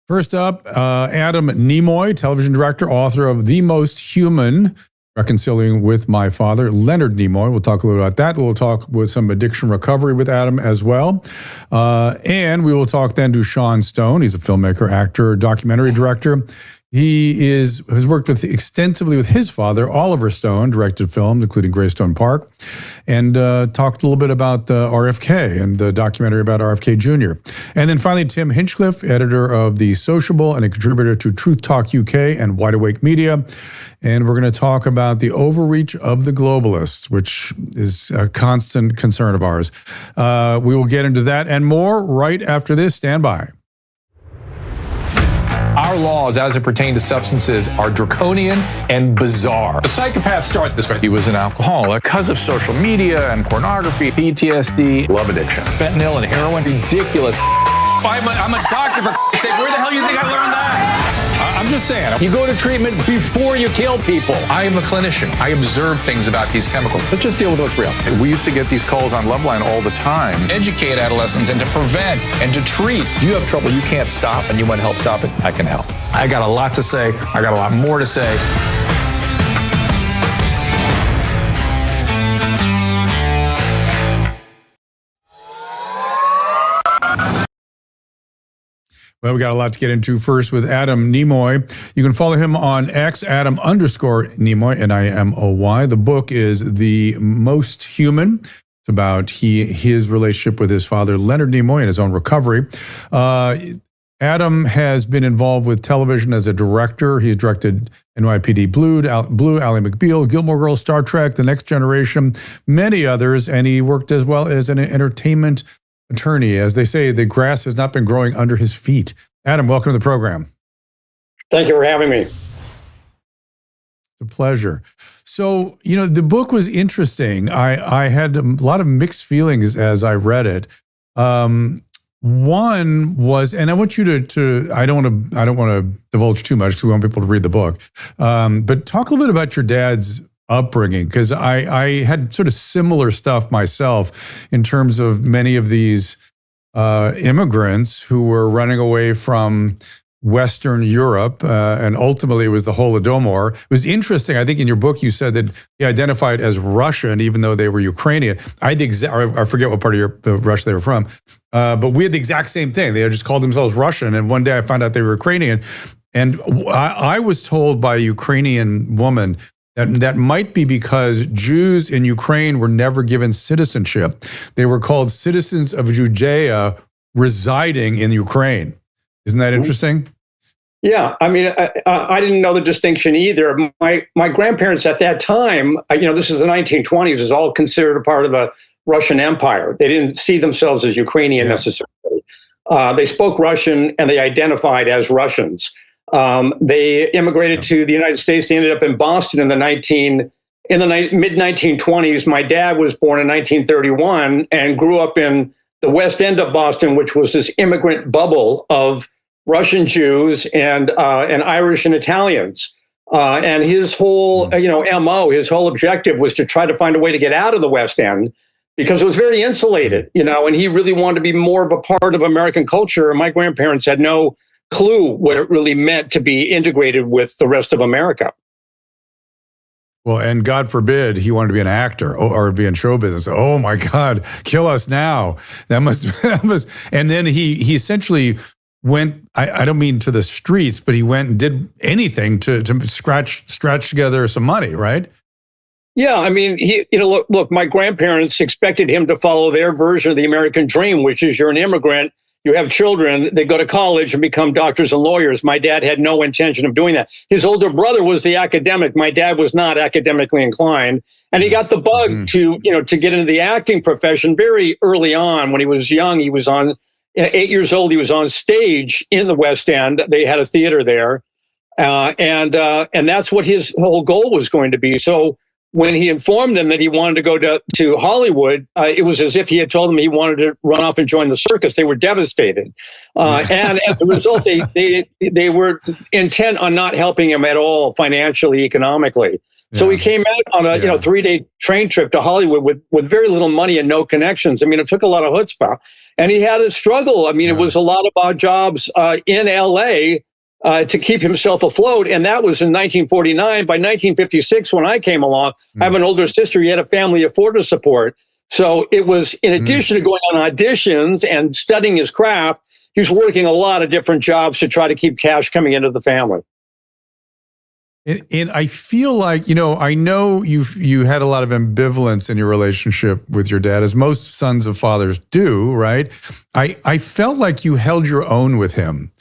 First up, Adam Nimoy, television director, author of The Most Human, Reconciling with My Father. Leonard Nimoy, we'll talk a little about that. We'll talk with some addiction recovery with Adam as well. And we will talk then to Sean Stone. He's a filmmaker, actor, documentary director. He has worked extensively with his father, Oliver Stone, directed films, including Greystone Park, and talked a little bit about RFK and the documentary about RFK Jr. And then finally, Tim Hinchliffe, editor of The Sociable and a contributor to Truth Talk UK and Wide Awake Media. And we're going to talk about the overreach of the globalists, which is a constant concern of ours. We will get into that and more right after this. Stand by. Our laws, as it pertains to substances, are draconian and bizarre. The psychopaths start this way. He was an alcoholic because of social media and pornography, PTSD, love addiction, fentanyl and heroin. Ridiculous. I'm a doctor, for Christ's sake. Where the hell do you think I learned that? I'm just saying, you go to treatment before you kill people. I am a clinician. I observe things about these chemicals. Let's just deal with what's real. We used to get these calls on Loveline all the time. Educate adolescents and to prevent and to treat. If you have trouble you can't stop and you want help stop it, I can help. I got a lot to say. I got a lot more to say. Well, we got a lot to get into first with Adam Nimoy. You can follow him on X, Adam_Nimoy, Nimoy. The book is The Most Human. It's about his relationship with his father, Leonard Nimoy, and his own recovery. Adam has been involved with television as a director. He's directed NYPD Blue, Ally McBeal, Gilmore Girls, Star Trek, The Next Generation, many others, and he worked as well as an entertainment attorney. As they say, the grass has not been growing under his feet. Adam, welcome to the program. Thank you for having me. It's a pleasure. So, the book was interesting. I had a lot of mixed feelings as I read it. One was, and I want you to I don't want to divulge too much because we want people to read the book. But talk a little bit about your dad's upbringing, because I had sort of similar stuff myself in terms of many of these immigrants who were running away from Western Europe, and ultimately it was the Holodomor. It was interesting. I think in your book you said that he identified as Russian, even though they were Ukrainian. I forget what part of Russia they were from, but we had the exact same thing. They had just called themselves Russian, and one day I found out they were Ukrainian. And I was told by a Ukrainian woman that might be because Jews in Ukraine were never given citizenship. They were called citizens of Judea residing in Ukraine. Isn't that interesting? Yeah, I mean, I didn't know the distinction either. My grandparents at that time, this is the 1920s, was all considered a part of the Russian Empire. They didn't see themselves as Ukrainian necessarily. They spoke Russian and they identified as Russians. They immigrated to the United States. They ended up in Boston in the mid-1920s. My dad was born in 1931 and grew up in the West End of Boston, which was this immigrant bubble of Russian Jews and Irish and Italians. And his whole, MO, his whole objective was to try to find a way to get out of the West End because it was very insulated, and he really wanted to be more of a part of American culture. And my grandparents had no clue what it really meant to be integrated with the rest of America. Well, and God forbid he wanted to be an actor or be in show business. Oh my God, kill us now. That must, and then he essentially went, I don't mean to the streets, but he went and did anything to scratch together some money, right? Yeah, I mean, look, my grandparents expected him to follow their version of the American dream, which is you're an immigrant, you have children, they go to college and become doctors and lawyers. My dad had no intention of doing that. His older brother was the academic. My dad was not academically inclined. And he got the bug to get into the acting profession very early on. When he was young, he was 8 years old, he was on stage in the West End. They had a theater there. And that's what his whole goal was going to be. So when he informed them that he wanted to go to Hollywood, it was as if he had told them he wanted to run off and join the circus. They were devastated. And as a result, they were intent on not helping him at all financially, economically. So he came out on a 3-day train trip to Hollywood with very little money and no connections. I mean, it took a lot of chutzpah. And he had a struggle. I mean, it was a lot of odd jobs in LA to keep himself afloat. And that was in 1949. By 1956, when I came along, I have an older sister. He had a family of four to support. So it was, in addition to going on auditions and studying his craft, he was working a lot of different jobs to try to keep cash coming into the family. And I feel like, I know you had a lot of ambivalence in your relationship with your dad, as most sons of fathers do, right? I felt like you held your own with him.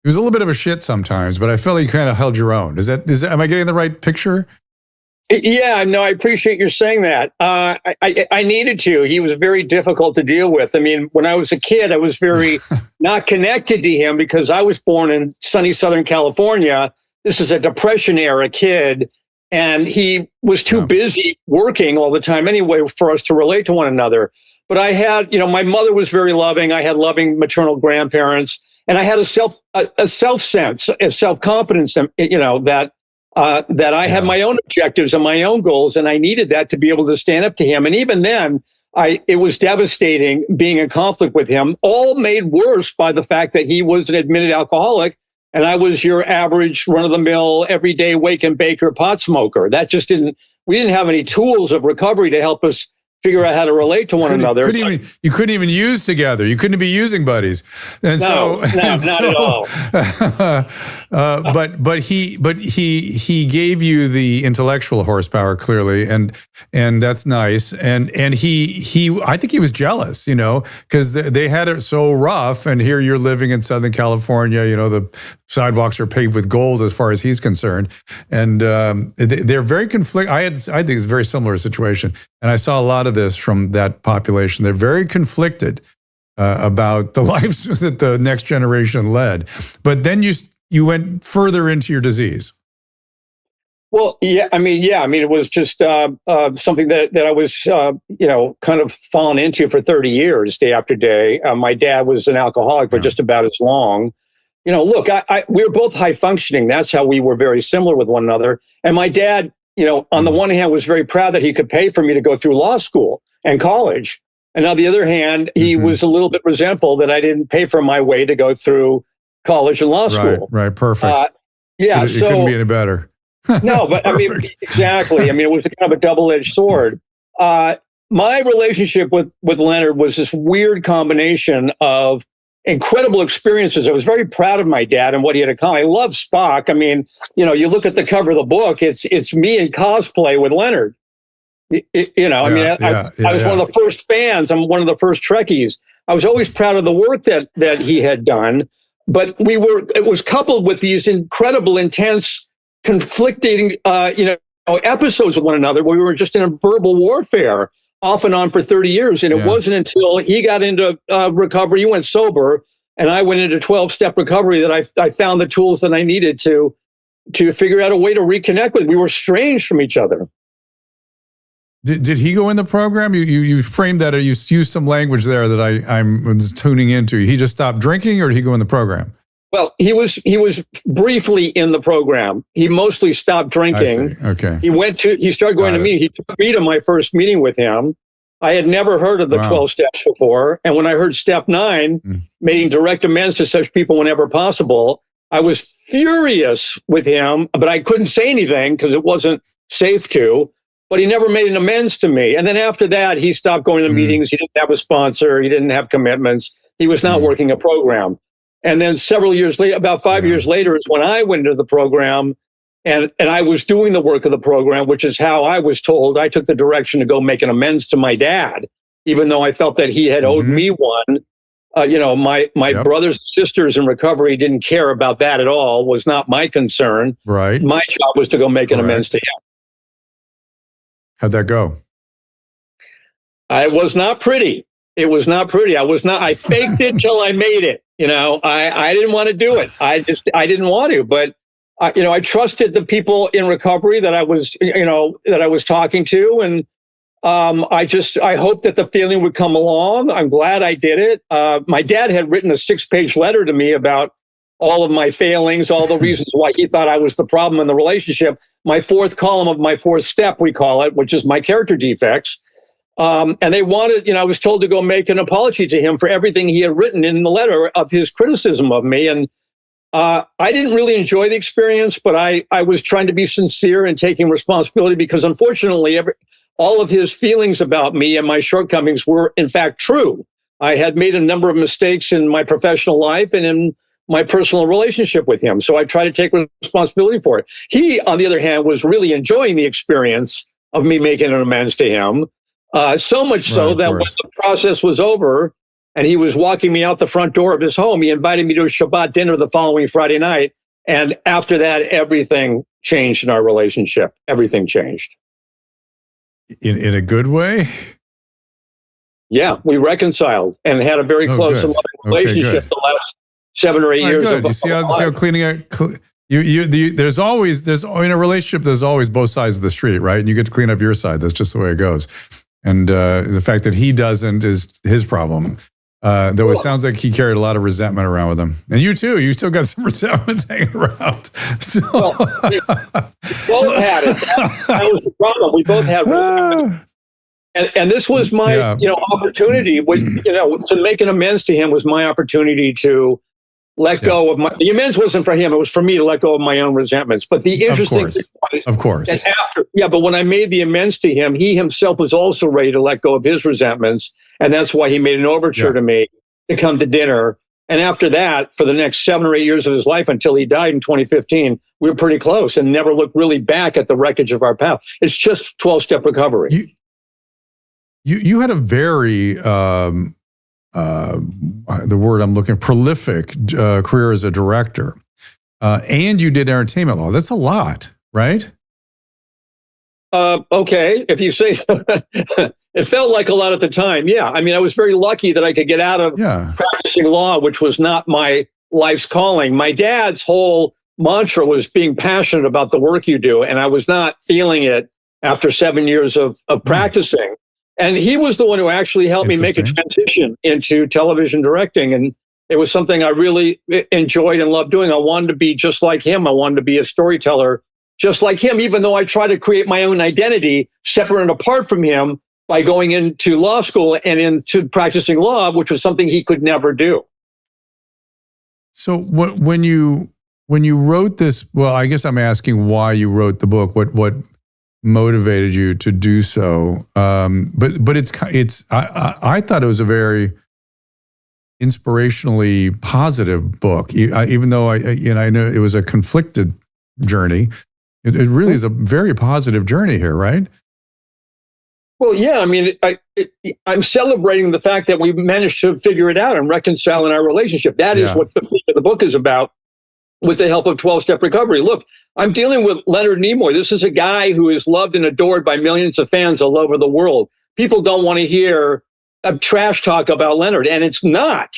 He was a little bit of a shit sometimes, but I felt like you kind of held your own. Is that, am I getting the right picture? Yeah, no, I appreciate you saying that. I needed to. He was very difficult to deal with. I mean, when I was a kid, I was very not connected to him because I was born in sunny Southern California. This is a Depression era kid, and he was too busy working all the time anyway for us to relate to one another. But I had, my mother was very loving. I had loving maternal grandparents, and I had a self-sense, a self-confidence, that I had my own objectives and my own goals, and I needed that to be able to stand up to him. And even then, it was devastating being in conflict with him, all made worse by the fact that he was an admitted alcoholic. And I was your average run-of-the-mill, everyday wake and baker pot smoker. That just we didn't have any tools of recovery to help us figure out how to relate to one another. You couldn't even use together. You couldn't be using buddies. And not at all. But he gave you the intellectual horsepower, clearly, and that's nice. And he I think he was jealous, because they had it so rough, and here you're living in Southern California. The sidewalks are paved with gold as far as he's concerned, and they're very I think it's a very similar situation, and I saw a lot of this from that population. They're very conflicted about the lives that the next generation led. But then you went further into your disease. Well, it was just something that I was, kind of fallen into for 30 years, day after day. My dad was an alcoholic for just about as long. Look, we were both high functioning. That's how we were very similar with one another. And my dad, on the one hand, was very proud that he could pay for me to go through law school and college. And on the other hand, he was a little bit resentful that I didn't pay for my way to go through college and law school. Right, perfect. It couldn't be any better. No, but exactly. It was kind of a double-edged sword. My relationship with Leonard was this weird combination of incredible experiences. I was very proud of my dad and what he had accomplished. I love Spock. You look at the cover of the book, it's me in cosplay with Leonard. I was one of the first fans. I'm one of the first Trekkies. I was always proud of the work that he had done, but it was coupled with these incredible, intense, conflicting, episodes with one another where we were just in a verbal warfare off and on for 30 years. And it wasn't until he got into recovery, he went sober, and I went into 12-step recovery that I found the tools that I needed to figure out a way to reconnect with. We were estranged from each other. Did he go in the program? You framed that, or you used some language there that I'm tuning into. He just stopped drinking, or did he go in the program? Well, he was briefly in the program. He mostly stopped drinking. Okay. He started going to me. He took me to my first meeting with him. I had never heard of the 12 steps before. And when I heard step 9, making direct amends to such people whenever possible, I was furious with him, but I couldn't say anything because it wasn't safe to. But he never made an amends to me. And then after that, he stopped going to meetings. He didn't have a sponsor. He didn't have commitments. He was not working a program. And then several years later, about 5 years later, is when I went into the program, and I was doing the work of the program, which is how I was told. I took the direction to go make an amends to my dad, even though I felt that he had owed me one. My brothers and sisters in recovery didn't care about that at all. Was not my concern. Right. My job was to go make an amends to him. How'd that go? It was not pretty. It was not pretty. I faked it till I made it. I didn't want to do it. I didn't want to, but I trusted the people in recovery that I was talking to. And I hoped that the feeling would come along. I'm glad I did it. My dad had written a 6-page letter to me about all of my failings, all the reasons why he thought I was the problem in the relationship. My 4th column of my 4th step, we call it, which is my character defects. And they wanted, I was told to go make an apology to him for everything he had written in the letter of his criticism of me. And I didn't really enjoy the experience, but I was trying to be sincere and taking responsibility because unfortunately, all of his feelings about me and my shortcomings were in fact true. I had made a number of mistakes in my professional life and in my personal relationship with him. So I tried to take responsibility for it. He, on the other hand, was really enjoying the experience of me making an amends to him. So much so that when the process was over and he was walking me out the front door of his home, he invited me to a Shabbat dinner the following Friday night. And after that, everything changed in our relationship. Everything changed. In a good way? Yeah, we reconciled and had a very close and loving relationship the last 7 or 8 years. You see how cleaning out... there's always in a relationship, there's always both sides of the street, right? And you get to clean up your side. That's just the way it goes. And the fact that he doesn't is his problem. Though it sounds like he carried a lot of resentment around with him. And you too. You still got some resentment hanging around. So. Well, we both had it. That was the problem. We both had resentment. And this was my opportunity. To make an amends to him was my opportunity to let go of the amends wasn't for him. It was for me to let go of my own resentments. But the interesting thing was, of course. that but when I made the amends to him, he himself was also ready to let go of his resentments. And that's why he made an overture to me to come to dinner. And after that, for the next 7 or 8 years of his life until he died in 2015, we were pretty close and never looked really back at the wreckage of our path. It's just 12-step recovery. You had a very the word I'm looking, prolific career as a director. And you did entertainment law. That's a lot, right? Okay, if you say it felt like a lot at the time. Yeah, I mean, I was very lucky that I could get out of practicing law, which was not my life's calling. My dad's whole mantra was being passionate about the work you do, and I was not feeling it after 7 years of practicing. And he was the one who actually helped me make a transition into television directing. And it was something I really enjoyed and loved doing. I wanted to be just like him. I wanted to be a storyteller just like him, even though I tried to create my own identity separate and apart from him by going into law school and into practicing law, which was something he could never do. So when you wrote this, well, I guess I'm asking why you wrote the book. What motivated you to do so? But I thought it was a very inspirationally positive book, even though I know it was a conflicted journey. It really is a very positive journey here, right? Well, yeah. I mean, I'm celebrating the fact that we managed to figure it out and reconcile in our relationship. That is what the theme of the book is about, with the help of 12-step recovery. Look, I'm dealing with Leonard Nimoy. This is a guy who is loved and adored by millions of fans all over the world. People don't want to hear a trash talk about Leonard, and it's not.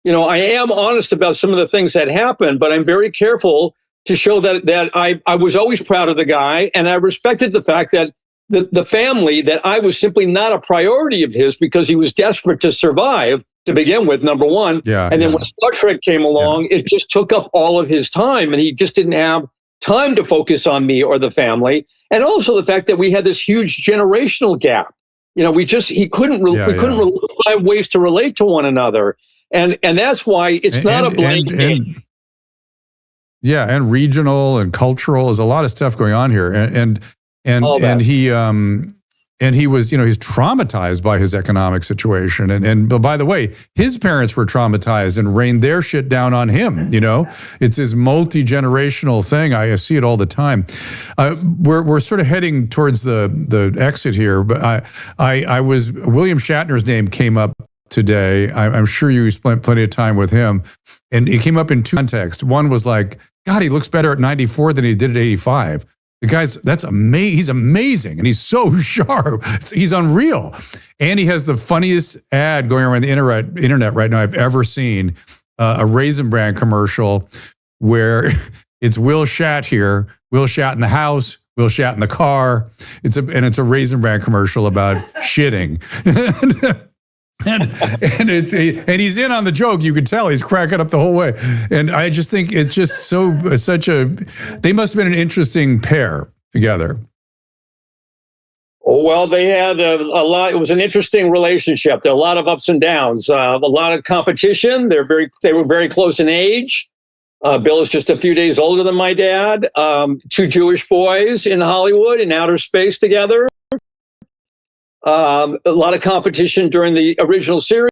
I am honest about some of the things that happened, but I'm very careful to show that I was always proud of the guy, and I respected the fact that the family, that I was simply not a priority of his because he was desperate to survive to begin with, number one. And then when Star Trek came along, it just took up all of his time, and he just didn't have time to focus on me or the family. And also the fact that we had this huge generational gap. He couldn't really find ways to relate to one another. And that's why it's not a blank game. And regional and cultural. There's a lot of stuff going on here. And he was, he's traumatized by his economic situation. But by the way, his parents were traumatized and rained their shit down on him. It's this multi-generational thing. I see it all the time. We're sort of heading towards the exit here, but William Shatner's name came up today. I'm sure you spent plenty of time with him, and it came up in two contexts. One was like, God, he looks better at 94 than he did at 85. The guy's, he's amazing, and he's so sharp. He's unreal. And he has the funniest ad going around the internet right now I've ever seen, a Raisin Bran commercial where it's Will Shat here, Will Shat in the house, Will Shat in the car. It's a Raisin Bran commercial about shitting. And he's in on the joke. You can tell he's cracking up the whole way. And I just think it's just they must have been an interesting pair together. Well, they had a lot. It was an interesting relationship. There were a lot of ups and downs, a lot of competition. They were very close in age. Bill is just a few days older than my dad. Two Jewish boys in Hollywood in outer space together. A lot of competition during the original series,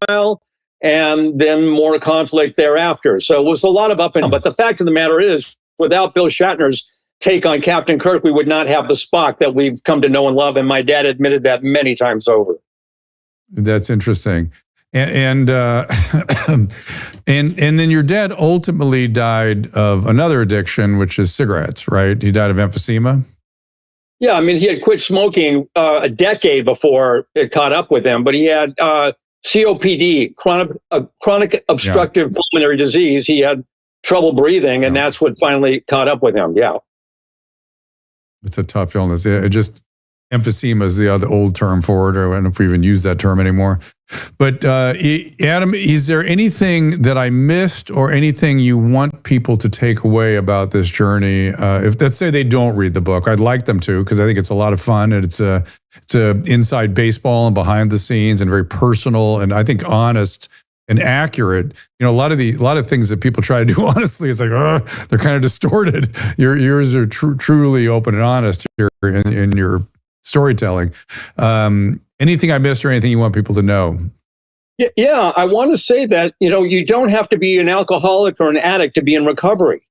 and then more conflict thereafter. So it was a lot of up and down. But the fact of the matter is, without Bill Shatner's take on Captain Kirk, we would not have the Spock that we've come to know and love. And my dad admitted that many times over. That's interesting. And then your dad ultimately died of another addiction, which is cigarettes, right? He died of emphysema. Yeah, I mean, he had quit smoking a decade before it caught up with him, but he had COPD, chronic obstructive pulmonary disease. He had trouble breathing, and that's what finally caught up with him. Yeah. It's a tough illness. It just emphysema is the other old term for it, or I don't know if we even use that term anymore. But Adam, is there anything that I missed or anything you want people to take away about this journey? If let's say they don't read the book, I'd like them to, because I think it's a lot of fun and it's a inside baseball and behind the scenes and very personal and I think honest and accurate. You know, a lot of things that people try to do honestly, it's like, they're kind of distorted. Yours are truly open and honest here in your storytelling. Anything I missed or anything you want people to know? Yeah, I want to say that, you don't have to be an alcoholic or an addict to be in recovery.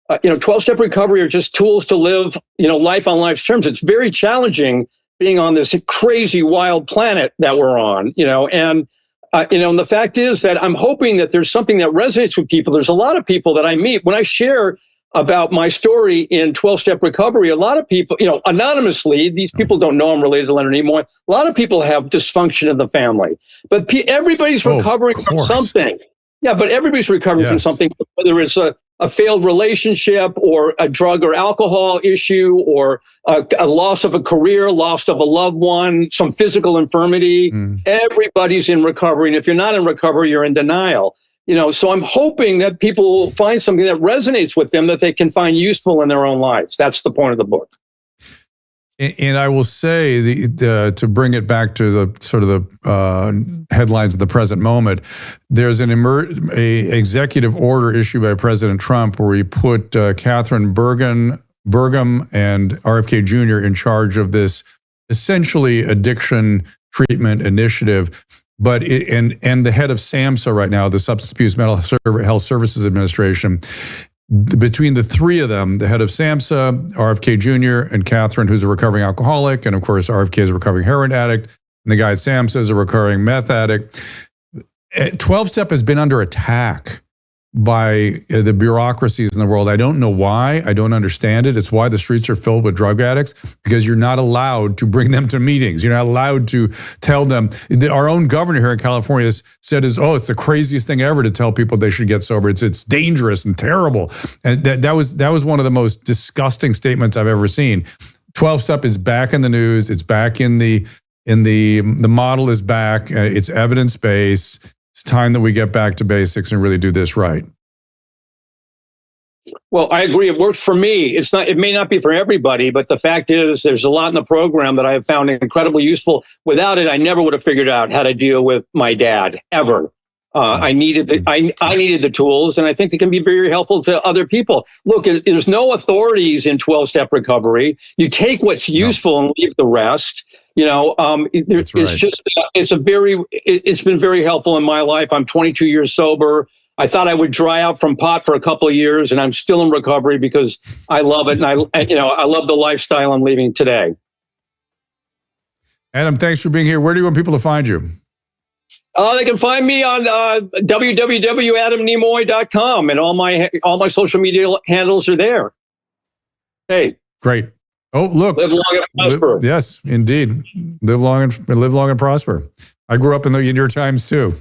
12-step recovery are just tools to live, life on life's terms. It's very challenging being on this crazy, wild planet that we're on, and the fact is that I'm hoping that there's something that resonates with people. There's a lot of people that I meet when I share about my story in 12-step recovery. A lot of people, anonymously, these people don't know I'm related to Leonard Nimoy. A lot of people have dysfunction in the family, but everybody's recovering from something. Yeah, but everybody's recovering from something, whether it's a failed relationship or a drug or alcohol issue or a loss of a career, loss of a loved one, some physical infirmity. Everybody's in recovery. And if you're not in recovery, you're in denial. So I'm hoping that people will find something that resonates with them that they can find useful in their own lives. That's the point of the book. And I will say, to bring it back to the sort of the headlines of the present moment, there's an executive order issued by President Trump where he put Catherine Burgum and RFK Jr. in charge of this essentially addiction treatment initiative. But and the head of SAMHSA right now, the Substance Abuse Mental Health Services Administration, between the three of them, the head of SAMHSA, RFK Jr., and Catherine, who's a recovering alcoholic, and of course RFK is a recovering heroin addict, and the guy at SAMHSA is a recovering meth addict. 12-step has been under attack by the bureaucracies in the world. I don't know why. I don't understand it. It's why the streets are filled with drug addicts, because you're not allowed to bring them to meetings. You're not allowed to tell them. Our own governor here in California said, it's the craziest thing ever to tell people they should get sober. It's dangerous and terrible. And that was one of the most disgusting statements I've ever seen. 12-step is back in the news. It's back in the model is back. It's evidence-based. It's time that we get back to basics and really do this right. Well, I agree. It works for me. It may not be for everybody, but the fact is there's a lot in the program that I have found incredibly useful. Without it, I never would have figured out how to deal with my dad ever. I needed the tools, and I think they can be very helpful to other people. Look, there's no authorities in 12-step recovery. You take what's useful and leave the rest. It's been very helpful in my life. I'm 22 years sober. I thought I would dry out from pot for a couple of years, and I'm still in recovery because I love it. And I love the lifestyle I'm leading today. Adam, thanks for being here. Where do you want people to find you? They can find me on www.adamnimoy.com, and all my social media handles are there. Hey, great. Oh, look. Live long and prosper. Yes, indeed. Live long and prosper. I grew up in your times too.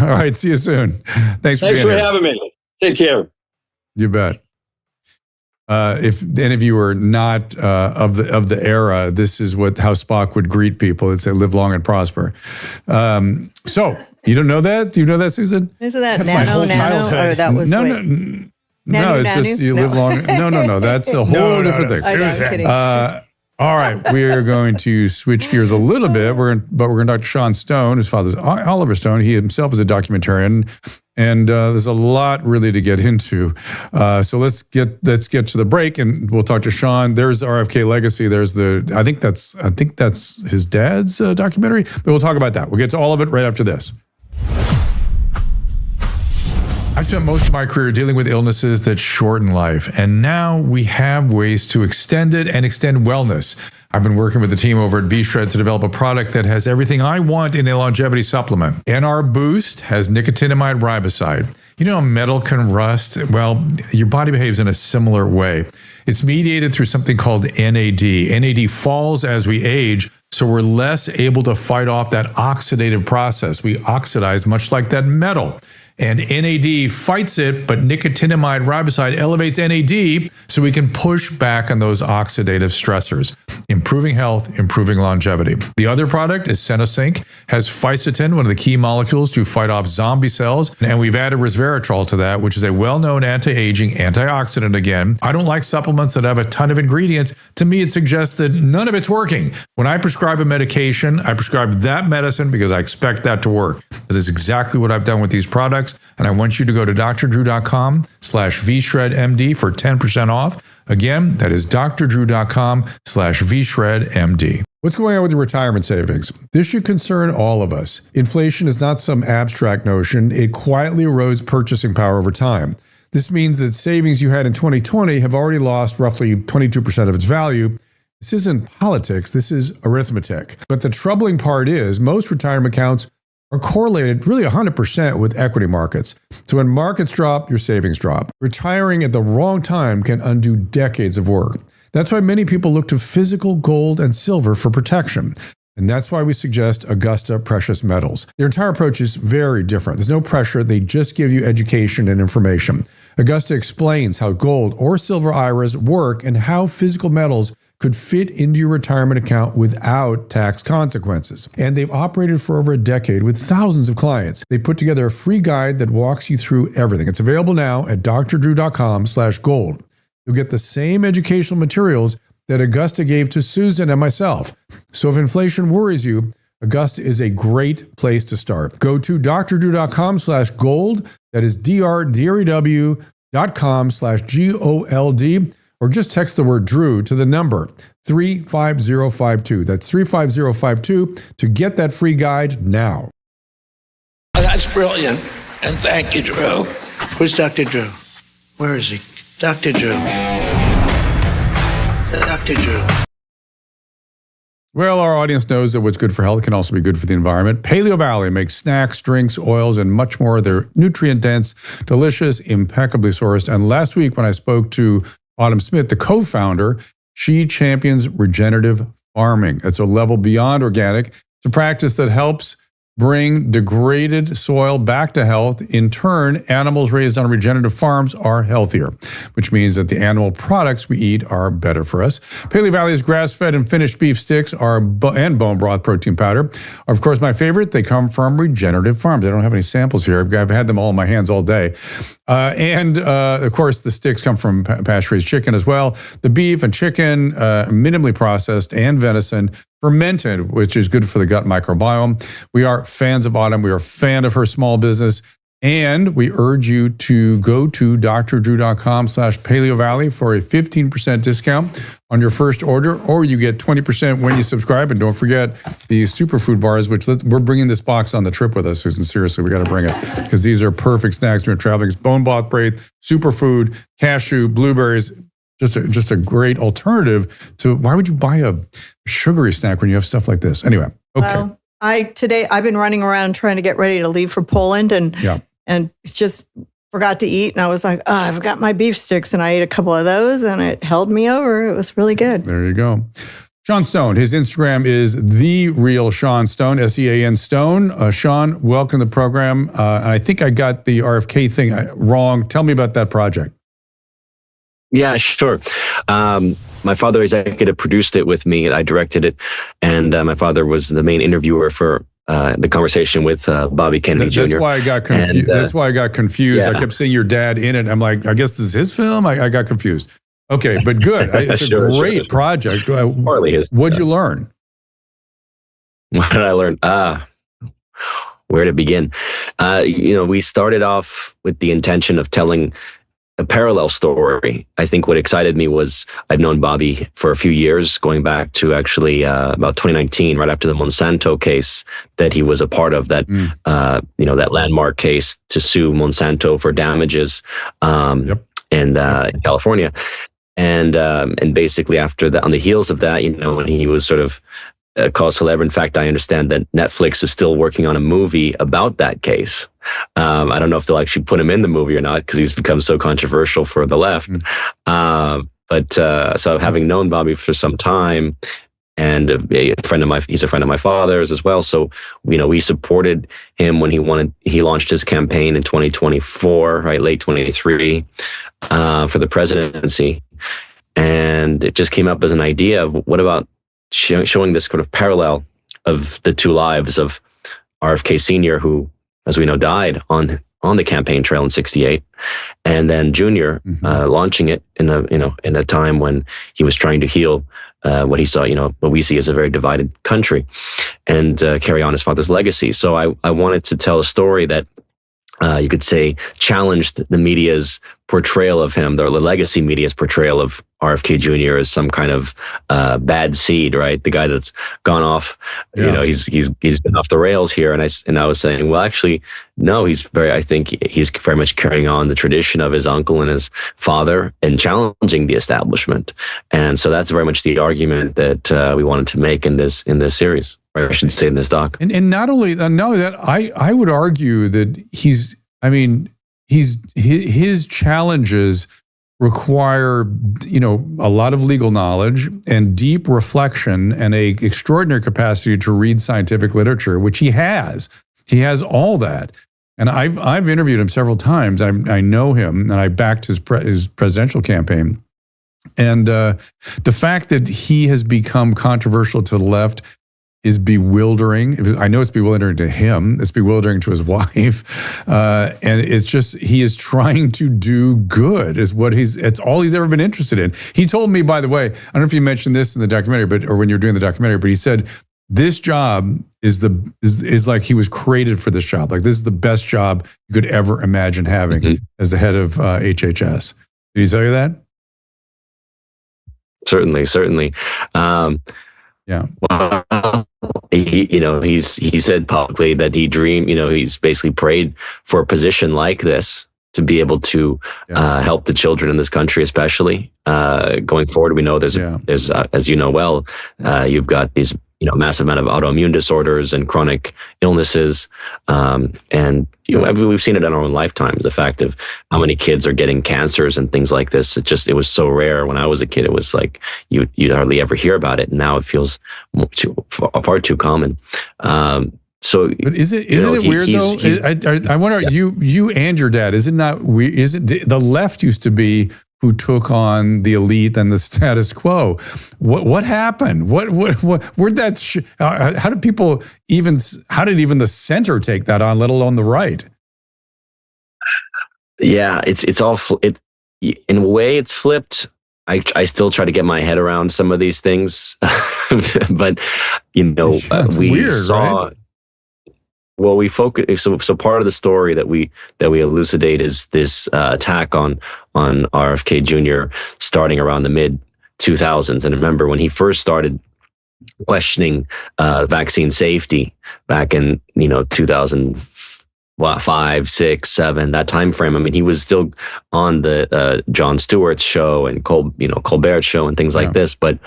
All right. See you soon. Thanks for being here. Having me. Take care. You bet. If any of you are not of the era, this is how Spock would greet people. It'd say, "Live long and prosper." So you don't know that? Do you know that, Susan? Isn't that nano? Or that was No, it's just you live long. No. That's a whole different thing. I'm kidding. All right, we are going to switch gears a little bit. We're going to talk to Sean Stone. His father's Oliver Stone. He himself is a documentarian, and there's a lot really to get into. So let's get to the break, and we'll talk to Sean. There's RFK Legacy. There's I think that's his dad's documentary. But we'll talk about that. We'll get to all of it right after this. I've spent most of my career dealing with illnesses that shorten life, and now we have ways to extend it and extend wellness. I've been working with the team over at V-Shred to develop a product that has everything I want in a longevity supplement. NR Boost has nicotinamide riboside. You know how metal can rust? Well, your body behaves in a similar way. It's mediated through something called NAD. NAD falls as we age, so we're less able to fight off that oxidative process. We oxidize much like that metal. And NAD fights it, but nicotinamide riboside elevates NAD so we can push back on those oxidative stressors, improving health, improving longevity. The other product is Senosync, has fisetin, one of the key molecules to fight off zombie cells, and we've added resveratrol to that, which is a well-known anti-aging antioxidant again. I don't like supplements that have a ton of ingredients. To me, it suggests that none of it's working. When I prescribe a medication, I prescribe that medicine because I expect that to work. That is exactly what I've done with these products. And I want you to go to drdrew.com/vshredmd for 10% off. Again, that is drdrew.com/vshredmd. What's going on with your retirement savings? This should concern all of us. Inflation is not some abstract notion. It quietly erodes purchasing power over time. This means that savings you had in 2020 have already lost roughly 22% of its value. This isn't politics, this is arithmetic. But the troubling part is most retirement accounts are correlated really 100% with equity markets. So when markets drop, your savings drop. Retiring at the wrong time can undo decades of work. That's why many people look to physical gold and silver for protection. And that's why we suggest Augusta Precious Metals. Their entire approach is very different. There's no pressure. They just give you education and information. Augusta explains how gold or silver IRAs work and how physical metals could fit into your retirement account without tax consequences. And they've operated for over a decade with thousands of clients. They put together a free guide that walks you through everything. It's available now at drdrew.com/gold. You'll get the same educational materials that Augusta gave to Susan and myself. So if inflation worries you, Augusta is a great place to start. Go to drdrew.com/gold. That is drdrew.com/GOLD. Or just text the word Drew to the number 35052. That's 35052 to get that free guide now. That's brilliant. And thank you, Drew. Where's Dr. Drew? Where is he? Dr. Drew. Dr. Drew. Well, our audience knows that what's good for health can also be good for the environment. Paleo Valley makes snacks, drinks, oils, and much more. They're nutrient-dense, delicious, impeccably sourced. And last week when I spoke to Autumn Smith, the co-founder, she champions regenerative farming. It's a level beyond organic. It's a practice that helps bring degraded soil back to health. In turn, animals raised on regenerative farms are healthier, which means that the animal products we eat are better for us. Paleo Valley's grass-fed and finished beef sticks and bone broth protein powder are, of course, my favorite. They come from regenerative farms. I don't have any samples here. I've had them all in my hands all day. Of course, the sticks come from pasture-raised chicken as well. The beef and chicken, minimally processed, and venison, fermented, which is good for the gut microbiome. We are fans of Autumn. We are a fan of her small business. And we urge you to go to drdrew.com/Paleo Valley for a 15% discount on your first order, or you get 20% when you subscribe. And don't forget the superfood bars, which we're bringing this box on the trip with us, Susan. Seriously, we got to bring it because these are perfect snacks during traveling. It's bone broth braid, superfood, cashew, blueberries. Just a great alternative to, why would you buy a sugary snack when you have stuff like this? Anyway, okay. Well, I've been running around trying to get ready to leave for Poland and just forgot to eat. And I was like, I've got my beef sticks, and I ate a couple of those and it held me over. It was really good. There you go. Sean Stone, his Instagram is The Real Sean Stone, SEAN Stone. Sean, welcome to the program. I think I got the RFK thing wrong. Tell me about that project. Yeah, sure. My father executive produced it with me. I directed it. And my father was the main interviewer for the conversation with Bobby Kennedy Jr. That's why I got confused. That's why I got confused. Yeah. I kept seeing your dad in it. I'm like, I guess this is his film. I got confused. Okay, but good. It's a great project. What'd you learn? What did I learn? Where to begin? We started off with the intention of telling a parallel story. I think what excited me was I've known Bobby for a few years, going back to actually about 2019, right after the Monsanto case that he was a part of, that that landmark case to sue Monsanto for damages in California. And basically after that, on the heels of that, when he was sort of cause célèbre. In fact, I understand that Netflix is still working on a movie about that case. I don't know if they'll actually put him in the movie or not, because he's become so controversial for the left. So having known Bobby for some time, and he's a friend of my father's as well. So, we supported him when he launched his campaign in 2024, right, late 2023, for the presidency. And it just came up as an idea of what about showing this sort of parallel of the two lives of RFK Sr., who, as we know, died on the campaign trail in '68, and then Junior launching it in a time when he was trying to heal what he saw, what we see as a very divided country, and carry on his father's legacy. So I wanted to tell a story that you could say challenged the media's portrayal of him, the legacy media's portrayal of RFK Jr. as some kind of bad seed, right? The guy that's gone off, he's been off the rails here. And I was saying, well, actually, no, I think he's very much carrying on the tradition of his uncle and his father and challenging the establishment. And so that's very much the argument that we wanted to make in this series. Or I should say in this doc. And not only that, I would argue that his challenges require, a lot of legal knowledge and deep reflection and a extraordinary capacity to read scientific literature, which he has. He has all that. And I've interviewed him several times. I know him, and I backed his presidential campaign. And the fact that he has become controversial to the left is bewildering. I know it's bewildering to him. It's bewildering to his wife. And it's just, he is trying to do good it's all he's ever been interested in. He told me, by the way, I don't know if you mentioned this in the documentary, or when you're doing the documentary, but he said, this job is like he was created for this job. Like, this is the best job you could ever imagine having as the head of HHS. Did he tell you that? Certainly. Yeah. Well, he said publicly that he dreamed, he's basically prayed for a position like this to be able to help the children in this country, especially going forward. We know there's as you know well, you've got these massive amount of autoimmune disorders and chronic illnesses, and we've seen it in our own lifetimes. The fact of how many kids are getting cancers and things like this. It was so rare when I was a kid. It was like you'd hardly ever hear about it. And now it feels far too common. So, but isn't it weird though? I wonder, you and your dad, is it not weird? The left used to be who took on the elite and the status quo? What happened? Where'd that? How did even the center take that on, let alone the right? Yeah, it's all in a way it's flipped. I still try to get my head around some of these things, but we weird, saw. Right? Well, we focus. So part of the story that we elucidate is this attack on RFK Jr. starting around the mid 2000s. And remember, when he first started questioning vaccine safety back in 2005, 6, 7, that time frame. I mean, he was still on the Jon Stewart's show and Colbert's show and things like this, but.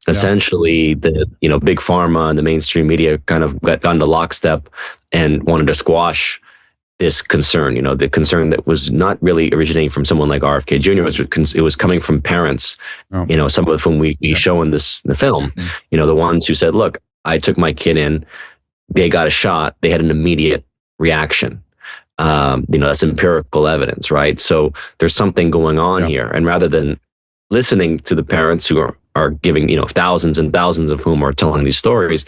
Essentially, the big pharma and the mainstream media kind of got into lockstep and wanted to squash this concern. The concern that was not really originating from someone like RFK Jr. It was coming from parents. Some of whom we show in the film. The ones who said, "Look, I took my kid in. They got a shot. They had an immediate reaction." That's empirical evidence, right? So there's something going on here, and rather than listening to the parents who are giving, thousands and thousands of whom are telling these stories,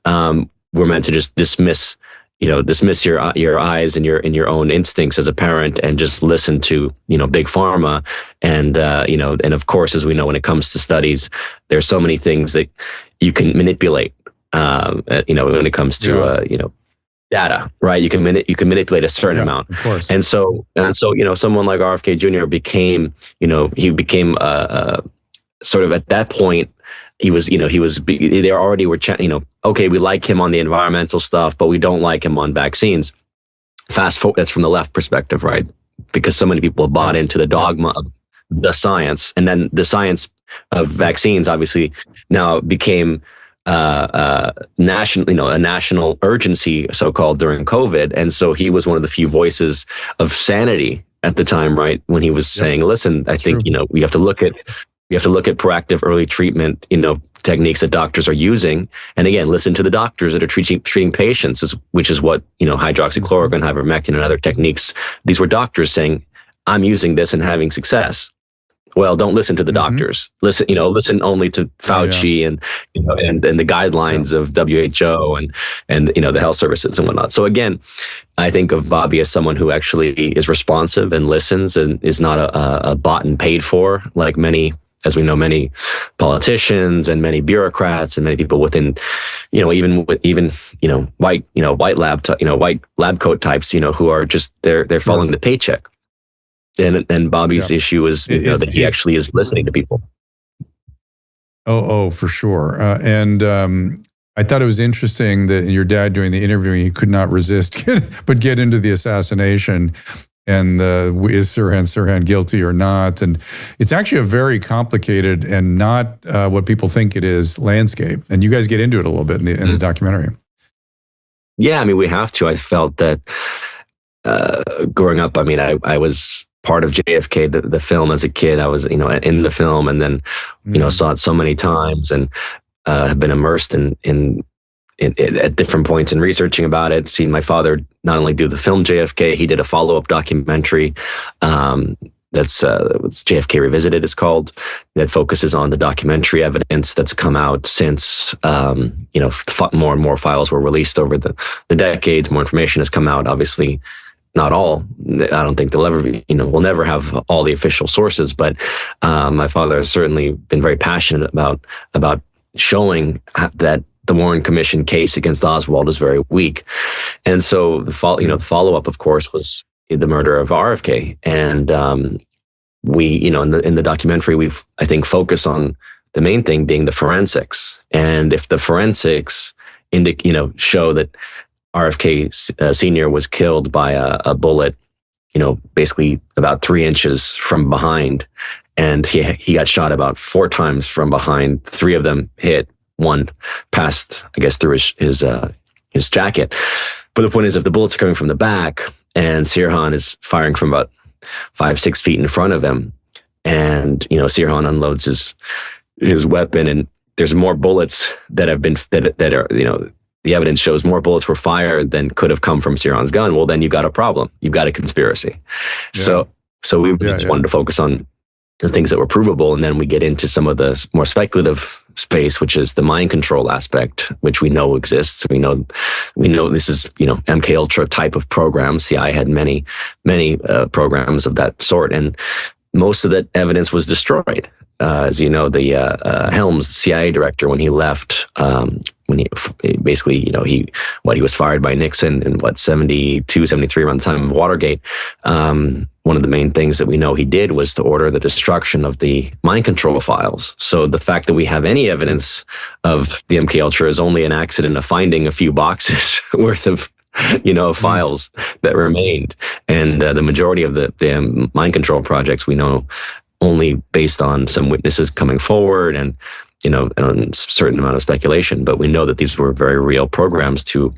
we're meant to just dismiss dismiss your eyes and your own instincts as a parent and just listen to, big pharma. And, and of course, as we know, when it comes to studies, there's so many things that you can manipulate, when it comes to, data, right? You can manipulate a certain amount. Of course. And so, someone like RFK Jr. became, sort of at that point, they already were, okay, we like him on the environmental stuff, but we don't like him on vaccines. Fast forward, that's from the left perspective, right? Because so many people bought into the dogma of the science, and then the science of vaccines obviously now became a national urgency, so-called, during COVID. And so he was one of the few voices of sanity at the time, right? When he was saying, listen, I think, we have to look at proactive early treatment, techniques that doctors are using. And again, listen to the doctors that are treating patients, which is what, hydroxychloroquine, ivermectin, and other techniques. These were doctors saying, I'm using this and having success. Well, don't listen to the doctors. Listen only to Fauci and the guidelines of WHO and the health services and whatnot. So again, I think of Bobby as someone who actually is responsive and listens and is not a bought and paid for, like many politicians and many bureaucrats and many people within, white lab coat types, who are just they're following the paycheck. And Bobby's issue is that he actually is listening to people. Oh, for sure. And I thought it was interesting that your dad, during the interview, he could not resist but get into the assassination and is Sirhan guilty or not. And it's actually a very complicated and not what people think it is landscape. And you guys get into it a little bit in the documentary. Yeah, I mean, we have to. I felt that growing up, I mean, I was part of JFK, the film as a kid. I was, in the film, and then, saw it so many times, and have been immersed in at different points in researching about it. Seen my father not only do the film JFK, he did a follow-up documentary that's JFK Revisited, it's called, that focuses on the documentary evidence that's come out since, more and more files were released over the decades. More information has come out, obviously. Not all. I don't think they'll ever be, we'll never have all the official sources, but my father has certainly been very passionate about showing that the Warren Commission case against Oswald is very weak. And so the follow-up, of course, was the murder of RFK. And we, in the documentary, we've, I think, focused on the main thing being the forensics. And if the forensics show that RFK Sr. was killed by a bullet, basically about 3 inches from behind. And he got shot about 4 times from behind. 3 of them hit, 1 passed, I guess, through his jacket. But the point is, if the bullets are coming from the back and Sirhan is firing from about 5-6 feet in front of him, and, Sirhan unloads his weapon, and there's more bullets that have been, that are, the evidence shows more bullets were fired than could have come from Sirhan's gun. Well, then you've got a problem. You've got a conspiracy. Yeah. So we just wanted to focus on the things that were provable. And then we get into some of the more speculative space, which is the mind control aspect, which we know exists. We know this is, MK Ultra type of program. CIA had many programs of that sort. And most of that evidence was destroyed. As you know, the Helms, CIA director, when he left, when he basically, he was fired by Nixon in 72, 73, around the time of Watergate. One of the main things that we know he did was to order the destruction of the mind control files. So the fact that we have any evidence of the MK Ultra is only an accident of finding a few boxes worth of files that remained. And the majority of the mind control projects we know only based on some witnesses coming forward and, a certain amount of speculation. But we know that these were very real programs to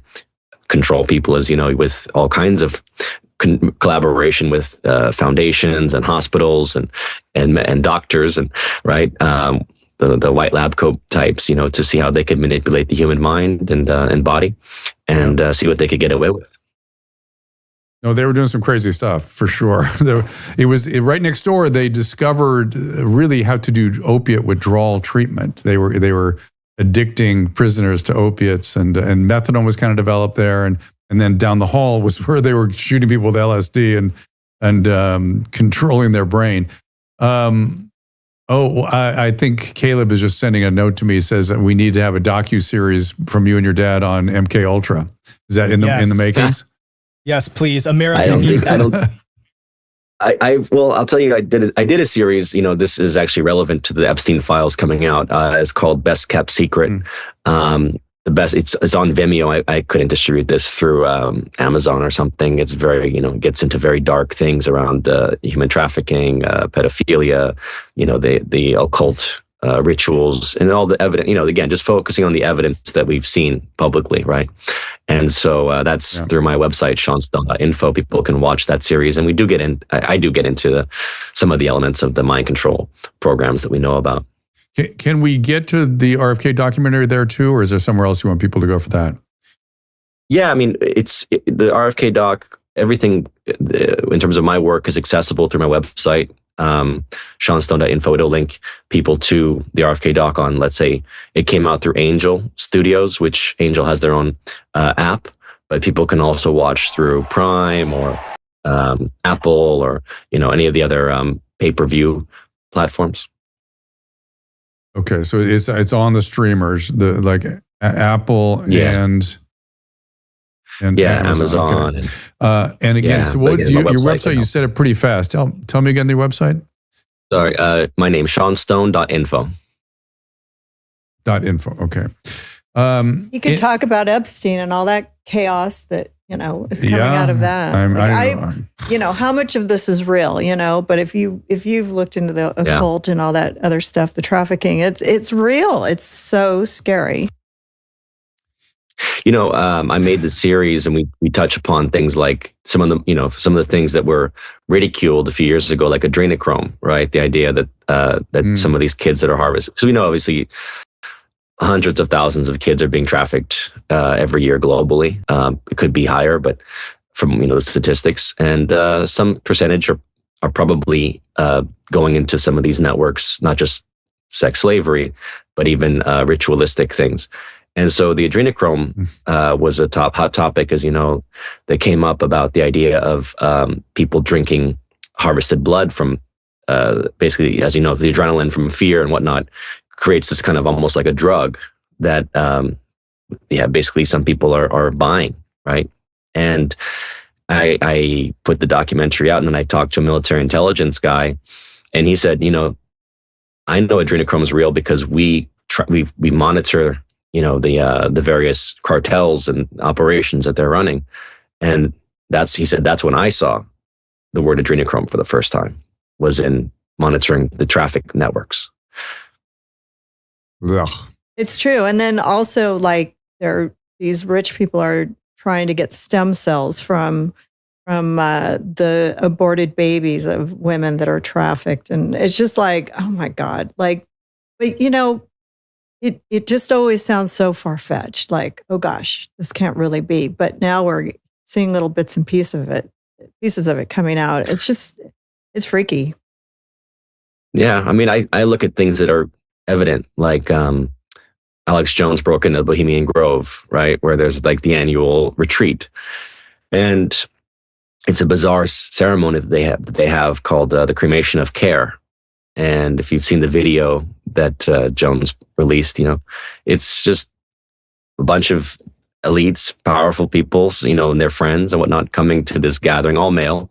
control people, as you know, with all kinds of collaboration with foundations and hospitals and doctors and the white lab coat types, to see how they could manipulate the human mind and body and see what they could get away with. No, they were doing some crazy stuff for sure. It was right next door. They discovered really how to do opiate withdrawal treatment. They were addicting prisoners to opiates, and methadone was kind of developed there. And And then down the hall was where they were shooting people with LSD and controlling their brain. I think Caleb is just sending a note to me. He says that we need to have a docu-series from you and your dad on MK Ultra. Is that in the makings? Yes, please. American. Well, I'll tell you, I did a series. This is actually relevant to the Epstein files coming out. It's called Best Kept Secret. It's on Vimeo. I couldn't distribute this through Amazon or something. It's very, gets into very dark things around human trafficking, pedophilia, the occult rituals and all the evidence, again, just focusing on the evidence that we've seen publicly, right? And so that's through my website, seanstone.info. People can watch that series. And I do get into some of the elements of the mind control programs that we know about. Can we get to the RFK documentary there too, or is there somewhere else you want people to go for that? Yeah, I mean, the RFK doc, everything in terms of my work is accessible through my website, seanstone.info. It'll link people to the RFK doc on, let's say, it came out through Angel Studios, which Angel has their own app, but people can also watch through Prime or Apple or, any of the other pay-per-view platforms. Okay, so it's on the streamers, Apple and Amazon. Okay. And again, so what your website? You said it pretty fast. Tell me again the website. Sorry, my name seanstone.info. .info. Okay. You can talk about Epstein and all that chaos that is coming out of that. How much of this is real? But if you've looked into the occult and all that other stuff, the trafficking, it's real. It's so scary. I made the series and we touch upon things like some of the things that were ridiculed a few years ago, like adrenochrome, right? The idea that some of these kids that are harvested, because we know obviously hundreds of thousands of kids are being trafficked every year globally. It could be higher, but from the statistics, and some percentage are probably going into some of these networks, not just sex slavery, but even ritualistic things. And so the adrenochrome was a hot topic, as that came up about the idea of people drinking harvested blood from basically, as the adrenaline from fear and whatnot creates this kind of almost like a drug that, basically some people are buying, right? And I put the documentary out, and then I talked to a military intelligence guy, and he said, I know adrenochrome is real because we monitor, the various cartels and operations that they're running, and he said that's when I saw the word adrenochrome for the first time, was in monitoring the traffic networks. Ugh. It's true. And then also these rich people are trying to get stem cells from the aborted babies of women that are trafficked. And it's just like, oh my God. But it just always sounds so far-fetched. Like, oh gosh, this can't really be. But now we're seeing little bits and pieces of it coming out. It's freaky. Yeah. I mean, I look at things that are evident, like Alex Jones broke into Bohemian Grove, right, where there's the annual retreat, and it's a bizarre ceremony that they have called the cremation of care. And if you've seen the video that Jones released, it's just a bunch of elites, powerful people, and their friends and whatnot coming to this gathering, all male,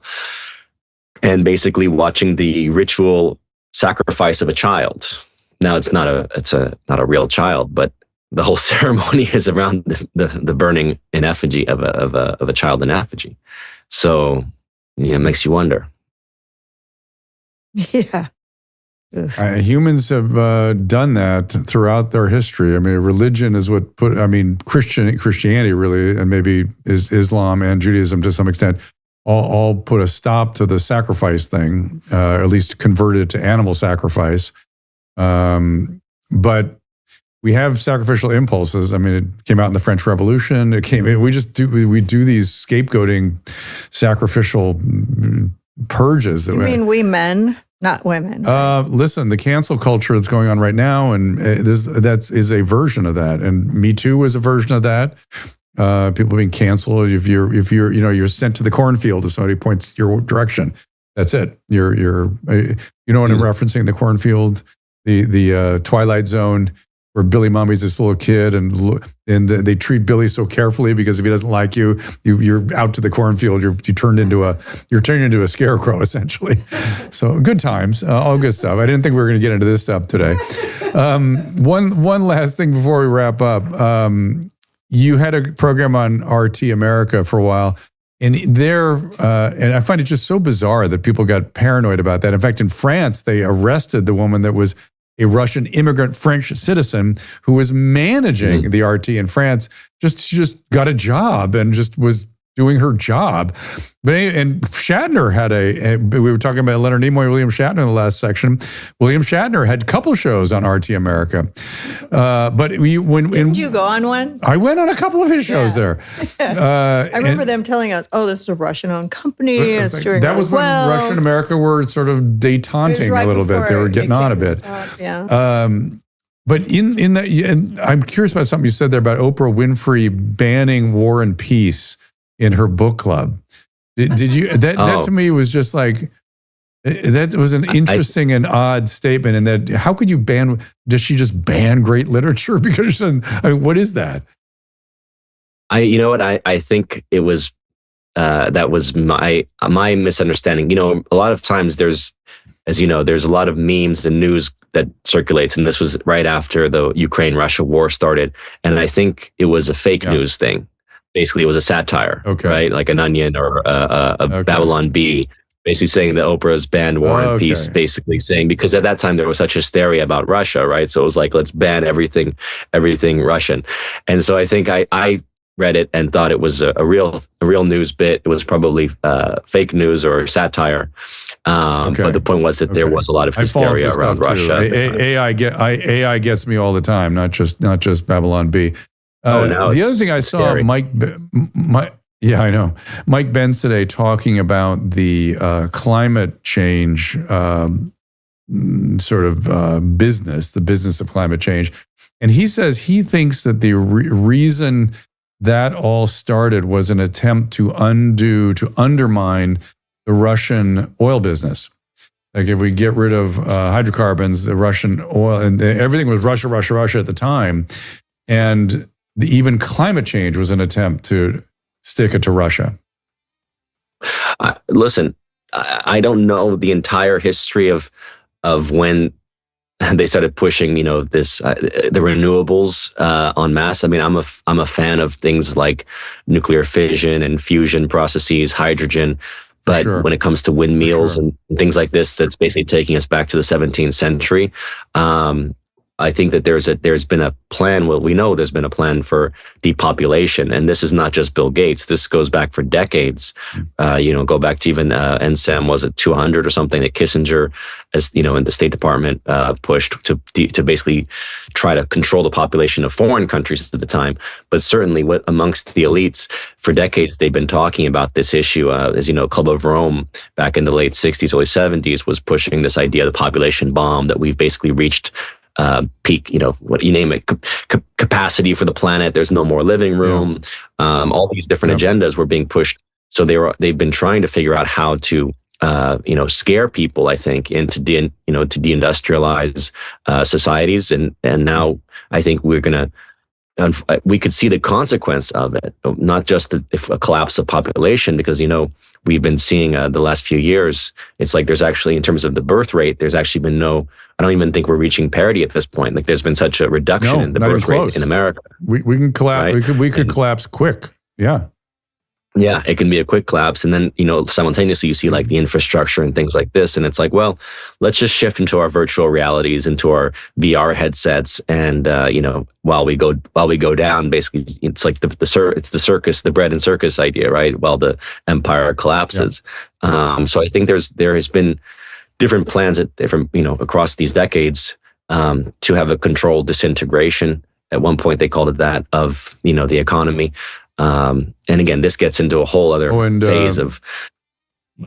and basically watching the ritual sacrifice of a child. Now it's not a real child, but the whole ceremony is around the burning in effigy of a child in effigy. So it makes you wonder. Yeah. Humans have done that throughout their history. I mean, religion is what Christianity really, and maybe is Islam and Judaism to some extent, all put a stop to the sacrifice thing, or at least converted to animal sacrifice. But we have sacrificial impulses. I mean, it came out in the French Revolution. We do these scapegoating sacrificial purges. You mean we men, not women? Right? Listen, the cancel culture that's going on right now, and that is a version of that. And Me Too is a version of that. people being canceled. If you're sent to the cornfield if somebody points your direction, that's it. You're you know what I'm referencing, the cornfield, the Twilight Zone, where Billy Mummy's this little kid, and they treat Billy so carefully because if he doesn't like you, you're out to the cornfield. You're turned into a scarecrow essentially. So good times, all good stuff. I didn't think we were going to get into this stuff today. One last thing before we wrap up. You had a program on RT America for a while, and and I find it just so bizarre that people got paranoid about that. In fact, in France, they arrested the woman that was a Russian immigrant French citizen who was managing the RT in France. She just got a job and just was doing her job. And Shatner had we were talking about Leonard Nimoy, William Shatner in the last section. William Shatner had a couple shows on RT America. Didn't you go on one? I went on a couple of his shows there. I remember them telling us, "Oh, this is a Russian-owned company. It's doing that was when Russia and America were sort of détenting a little bit. They were getting on a bit. But in that, and I'm curious about something you said there about Oprah Winfrey banning War and Peace in her book club. Did you, that to me was just like, that was an interesting and odd statement. And that, how could you does she just ban great literature? Because, what is that? You know what, I think it was, that was my misunderstanding. A lot of times there's a lot of memes and news that circulates. And this was right after the Ukraine-Russia war started. And I think it was a fake news thing. Basically, it was a satire, right? Like an Onion or a Babylon Bee, basically saying that Oprah's banned War and Peace, basically saying, because at that time there was such hysteria about Russia, right? So it was like, let's ban everything Russian. And so I think I read it and thought it was a real news bit. It was probably fake news or satire. But the point was that there was a lot of hysteria around Russia. AI gets me all the time, not just Babylon Bee. The other thing I saw, I know, Mike Benz today talking about the climate change business, the business of climate change. And he says he thinks that the reason that all started was an attempt to undermine the Russian oil business. Like if we get rid of hydrocarbons, the Russian oil, and everything was Russia at the time. And even climate change was an attempt to stick it to Russia. Listen, I don't know the entire history of when they started pushing, this the renewables en masse. I mean, I'm a fan of things like nuclear fission and fusion processes, hydrogen. But when it comes to windmills and things like this, that's basically taking us back to the 17th century. I think that there's been a plan. Well, we know there's been a plan for depopulation, and this is not just Bill Gates. This goes back for decades. Go back to even NSEM, was it 200 or something, that Kissinger, as in the State Department, pushed to basically try to control the population of foreign countries at the time. But certainly, amongst the elites for decades, they've been talking about this issue. As you know, Club of Rome back in the late 60s, early 70s was pushing this idea of the population bomb, that we've basically reached peak, what you name it, capacity for the planet. There's no more living room. All these different agendas were being pushed. So they've been trying to figure out how to, scare people, I think, into to deindustrialize societies. And now I think we could see the consequence of it, not just if a collapse of population, because, we've been seeing the last few years, it's like there's actually, in terms of the birth rate, there's actually been I don't even think we're reaching parity at this point. Like there's been such a reduction in the birth rate in America. We can collapse. Right? We could collapse quick. Yeah. Yeah, it can be a quick collapse. And then, simultaneously you see like the infrastructure and things like this. And it's like, well, let's just shift into our virtual realities, into our VR headsets. And, while we go down, basically, it's like it's the circus, the bread and circus idea, right? While the empire collapses. Yeah. So I think there has been different plans at different, across these decades, to have a controlled disintegration. At one point they called it that, of, the economy. And again, this gets into a whole other phase of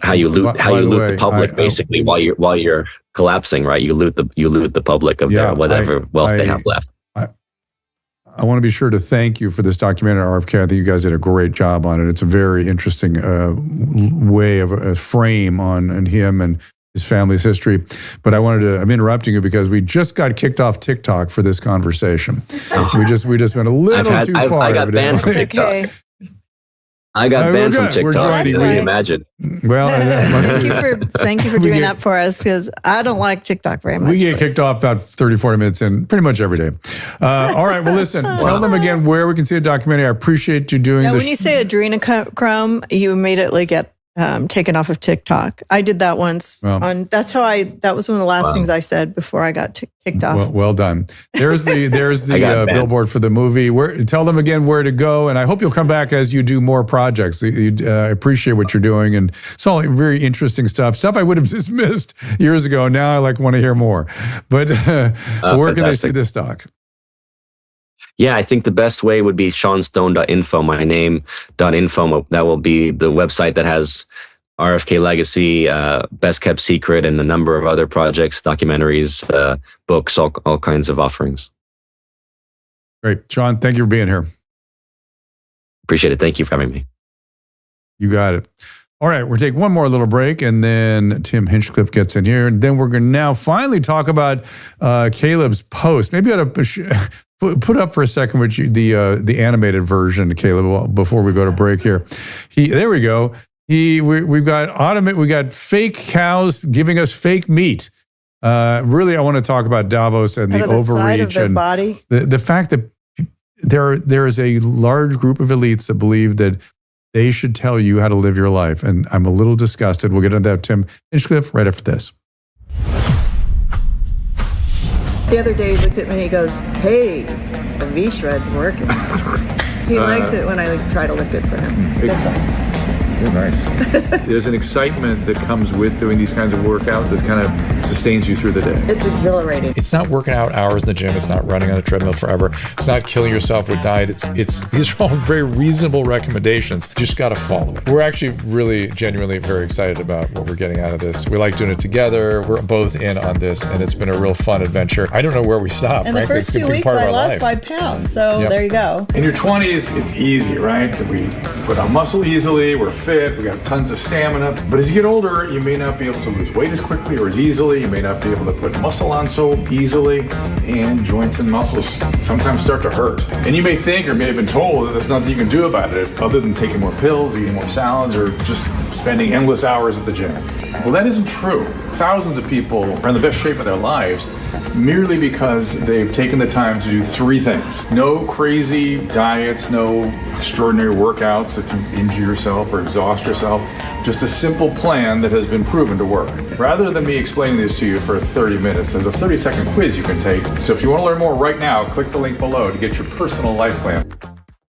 how you loot the public, basically, while you're collapsing, right? You loot the public of whatever wealth they have left. I want to be sure to thank you for this documentary, RFK. I think you guys did a great job on it. It's a very interesting way of a frame on him and his family's history. But I'm interrupting you because we just got kicked off TikTok for this conversation. We just went a little too far. I got banned from TikTok. Okay. I got banned from We're TikTok. joining. Can you imagine? Well, Thank you for doing that for us, because I don't like TikTok very much. we get kicked off about 30, 40 minutes in pretty much every day. All right. Well, listen, tell them again where we can see a documentary. I appreciate you doing Now, this. when you say adrenochrome, you immediately get taken off of TikTok. I did that once. Well, that was one of the last things I said before I got kicked off. Well done. There's the billboard for the movie. Tell them again where to go, and I hope you'll come back as you do more projects. I appreciate what you're doing, and it's all very interesting stuff I would have dismissed years ago. Now I want to hear more. But where can they see this doc? Yeah, I think the best way would be seanstone.info, my name.info. That will be the website that has RFK Legacy, Best Kept Secret, and a number of other projects, documentaries, books, all kinds of offerings. Great. Sean, thank you for being here. Appreciate it. Thank you for having me. You got it. All right, we're taking one more little break, and then Tim Hinchliffe gets in here. And then we're going to now finally talk about Caleb's post. Maybe I ought to put up for a second with you the animated version, Caleb, before we go to break here. There we go. We've got fake cows giving us fake meat. Really, I want to talk about Davos and the overreach and body. The fact that there is a large group of elites that believe that they should tell you how to live your life. And I'm a little disgusted. We'll get into that, Tim Hinchliffe, right after this. The other day he looked at me and he goes, "Hey, the V-shred's working." He likes it when I try to look good for him. You're nice. There's an excitement that comes with doing these kinds of workouts that kind of sustains you through the day. It's exhilarating. It's not working out hours in the gym. It's not running on a treadmill forever. It's not killing yourself with diet. These are all very reasonable recommendations. You just got to follow it. We're actually really genuinely very excited about what we're getting out of this. We like doing it together. We're both in on this, and it's been a real fun adventure. I don't know where we stop. In the first 2 weeks, I lost 5 pounds. So There you go. In your 20s, it's easy, right? We put on muscle easily. We're fit. We got tons of stamina. But as you get older, you may not be able to lose weight as quickly or as easily. You may not be able to put muscle on so easily. And joints and muscles sometimes start to hurt. And you may think or may have been told that there's nothing you can do about it other than taking more pills, eating more salads, or just spending endless hours at the gym. Well, that isn't true. Thousands of people are in the best shape of their lives merely because they've taken the time to do 3 things. No crazy diets, no extraordinary workouts that can injure yourself or exhaust yourself. Just a simple plan that has been proven to work. Rather than me explaining this to you for 30 minutes, there's a 30-second quiz you can take. So if you want to learn more right now, click the link below to get your personal life plan.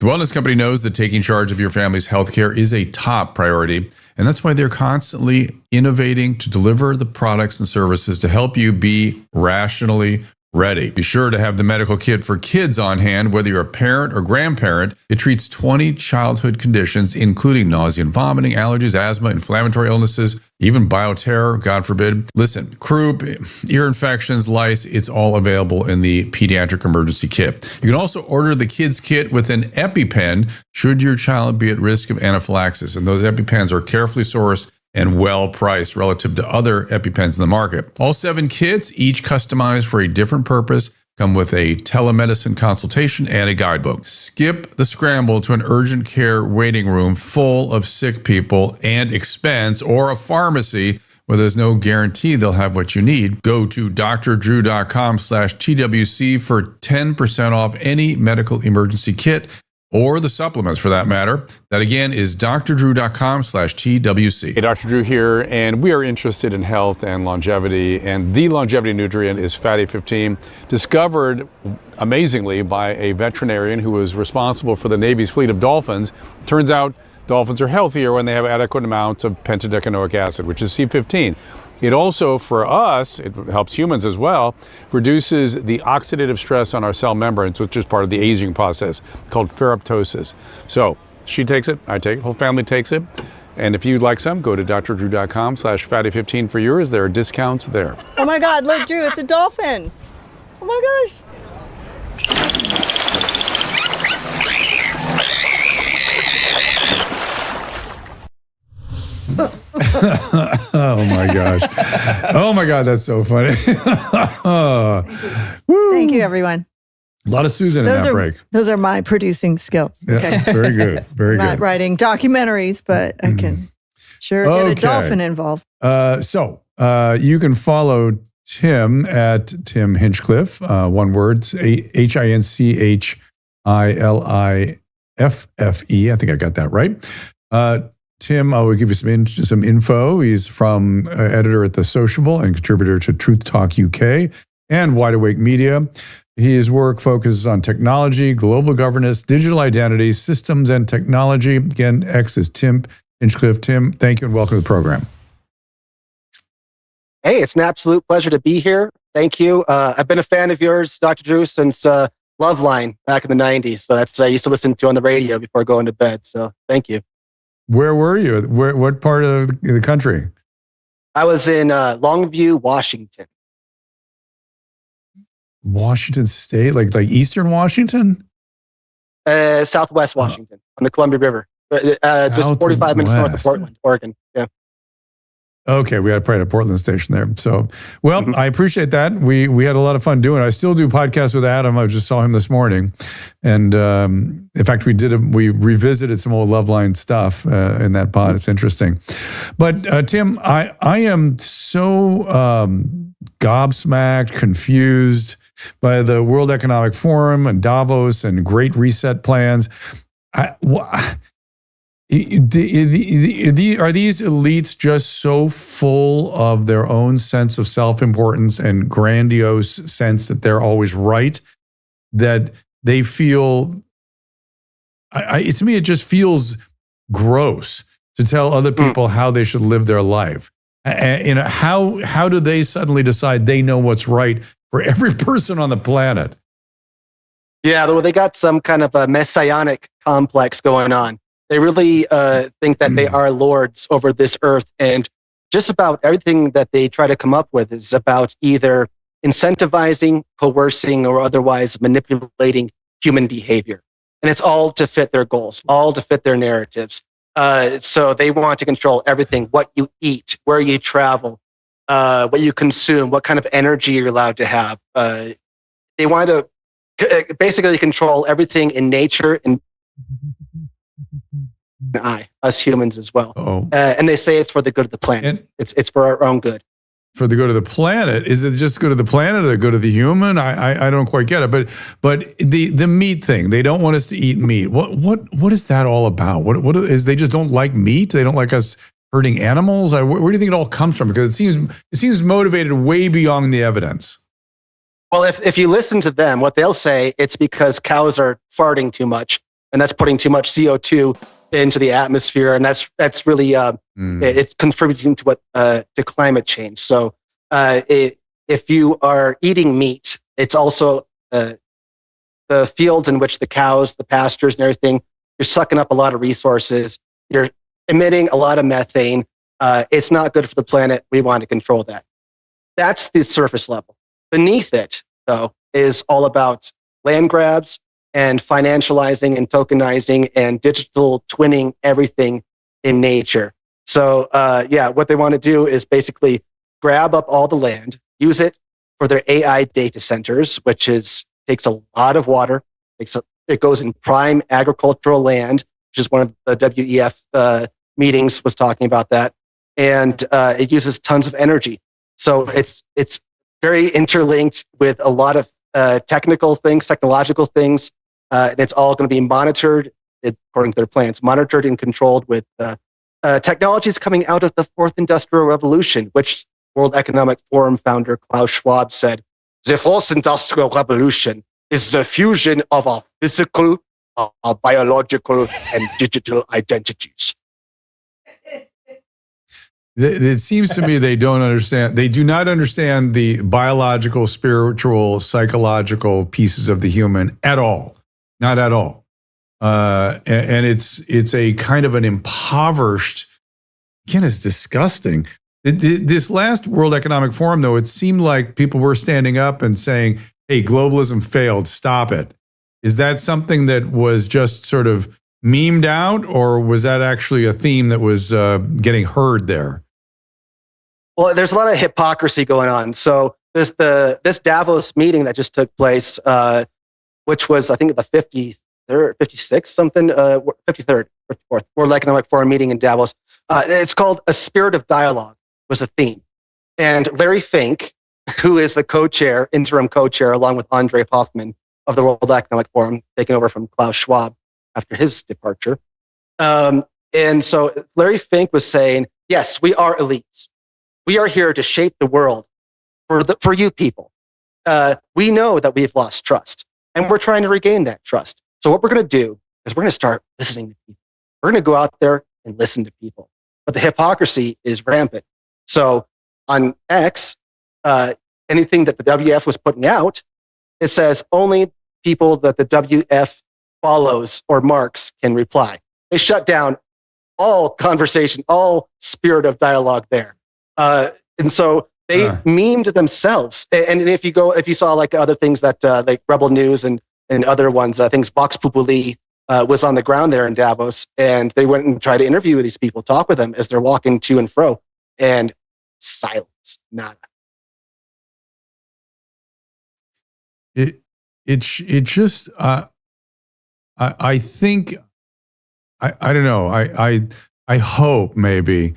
The Wellness Company knows that taking charge of your family's healthcare is a top priority, and that's why they're constantly innovating to deliver the products and services to help you be rationally ready. Be sure to have the medical kit for kids on hand, whether you're a parent or grandparent. It treats 20 childhood conditions, including nausea and vomiting, allergies, asthma, inflammatory illnesses, even bioterror, God forbid. Listen, croup, ear infections, lice, it's all available in the pediatric emergency kit. You can also order the kids kit with an EpiPen should your child be at risk of anaphylaxis. And those EpiPens are carefully sourced and well priced relative to other EpiPens in the market. All 7 kits, each customized for a different purpose, come with a telemedicine consultation and a guidebook. Skip the scramble to an urgent care waiting room full of sick people and expense, or a pharmacy where there's no guarantee they'll have what you need. Go to drdrew.com/TWC for 10% off any medical emergency kit, or the supplements for that matter. That again is drdrew.com/TWC. Hey, Dr. Drew here, and we are interested in health and longevity, and the longevity nutrient is Fatty 15, discovered amazingly by a veterinarian who was responsible for the Navy's fleet of dolphins. Turns out dolphins are healthier when they have adequate amounts of pentadecanoic acid, which is C15. It also, for us, it helps humans as well, reduces the oxidative stress on our cell membranes, which is part of the aging process, called ferroptosis. So she takes it, I take it, whole family takes it. And if you'd like some, go to drdrew.com/fatty15 for yours. There are discounts there. Oh my God, look, Drew, it's a dolphin. Oh my gosh. Oh my gosh. Oh my God, that's so funny. Thank you, everyone. A lot of Susan in that break. Those are my producing skills. Yeah, Okay. very good. Very good. Not writing documentaries, but I can sure get a dolphin involved. So you can follow Tim at Tim Hinchliffe, one word, Hinchliffe. I think I got that right. Tim, I will give you some info. He's from editor at The Sociable and contributor to Truth Talk UK and Wide Awake Media. His work focuses on technology, global governance, digital identity, systems, and technology. Again, X is Tim Hinchliffe. Tim, thank you and welcome to the program. Hey, it's an absolute pleasure to be here. Thank you. I've been a fan of yours, Dr. Drew, since Loveline back in the 90s. So that's I used to listen to on the radio before going to bed. So thank you. Where were you? What part of the country? I was in Longview, Washington. Washington State, like Eastern Washington? Southwest Washington on the Columbia River. Just 45 minutes north of Portland, Oregon. Yeah. Okay, we had probably a Portland station there. So, well, I appreciate that. We had a lot of fun doing it. I still do podcasts with Adam. I just saw him this morning. And in fact, we revisited some old Loveline stuff in that pod. It's interesting. But Tim, I am so gobsmacked, confused by the World Economic Forum and Davos and Great Reset plans. Are these elites just so full of their own sense of self-importance and grandiose sense that they're always right that they feel, to me, it just feels gross to tell other people how they should live their life. And how do they suddenly decide they know what's right for every person on the planet? Yeah, well, they got some kind of a messianic complex going on. They really think that they are lords over this earth, and just about everything that they try to come up with is about either incentivizing, coercing, or otherwise manipulating human behavior. And it's all to fit their goals, all to fit their narratives. So they want to control everything: what you eat, where you travel, what you consume, what kind of energy you're allowed to have. They want to basically control everything in nature and us humans as well. And they say it's for the good of the planet. It's for our own good. For the good of the planet? Is it just good of the planet or the good of the human? I don't quite get it. But the meat thing, they don't want us to eat meat. What is that all about? What is they just don't like meat? They don't like us hurting animals? Where do you think it all comes from? Because it seems motivated way beyond the evidence. Well, if you listen to them, what they'll say, it's because cows are farting too much, and that's putting too much CO2 into the atmosphere, and that's really it's contributing to to climate change. So if you are eating meat, it's also the fields in which the cows, the pastures, and everything, you're sucking up a lot of resources. You're emitting a lot of methane. It's not good for the planet. We want to control that. That's the surface level. Beneath it, though, is all about land grabs and financializing and tokenizing and digital twinning everything in nature. So, what they want to do is basically grab up all the land, use it for their AI data centers, which takes a lot of water. It goes in prime agricultural land, which is one of the WEF meetings was talking about that. And it uses tons of energy. So it's very interlinked with a lot of technological things. And it's all going to be monitored, according to their plans, monitored and controlled with technologies coming out of the Fourth Industrial Revolution, which World Economic Forum founder Klaus Schwab said, the Fourth Industrial Revolution is the fusion of our physical, our biological, and digital identities. It seems to me they don't understand. They do not understand the biological, spiritual, psychological pieces of the human at all. Not at all. And it's a kind of an impoverished, again, it's disgusting. This last World Economic Forum, though, it seemed like people were standing up and saying, hey, globalism failed, stop it. Is that something that was just sort of memed out, or was that actually a theme that was getting heard there? Well, there's a lot of hypocrisy going on. So this Davos meeting that just took place, which was I think the 53rd, 56th something, 53rd, 54th World Economic Forum meeting in Davos. It's called A Spirit of Dialogue was the theme, and Larry Fink, who is the interim co-chair, along with Andre Hoffman of the World Economic Forum, taking over from Klaus Schwab after his departure. And so Larry Fink was saying, yes, we are elites. We are here to shape the world for you people. We know that we've lost trust, and we're trying to regain that trust. So what we're going to do is we're going to start listening to people. We're going to go out there and listen to people. But the hypocrisy is rampant. So on X, anything that the WF was putting out, it says only people that the WF follows or marks can reply. They shut down all conversation, all spirit of dialogue there. And so they memed themselves. And if you saw like other things that like Rebel News and other ones, things Vox Populi was on the ground there in Davos, and they went and tried to interview these people, talk with them as they're walking to and fro, and silence, nada. It just I think I don't know, I hope maybe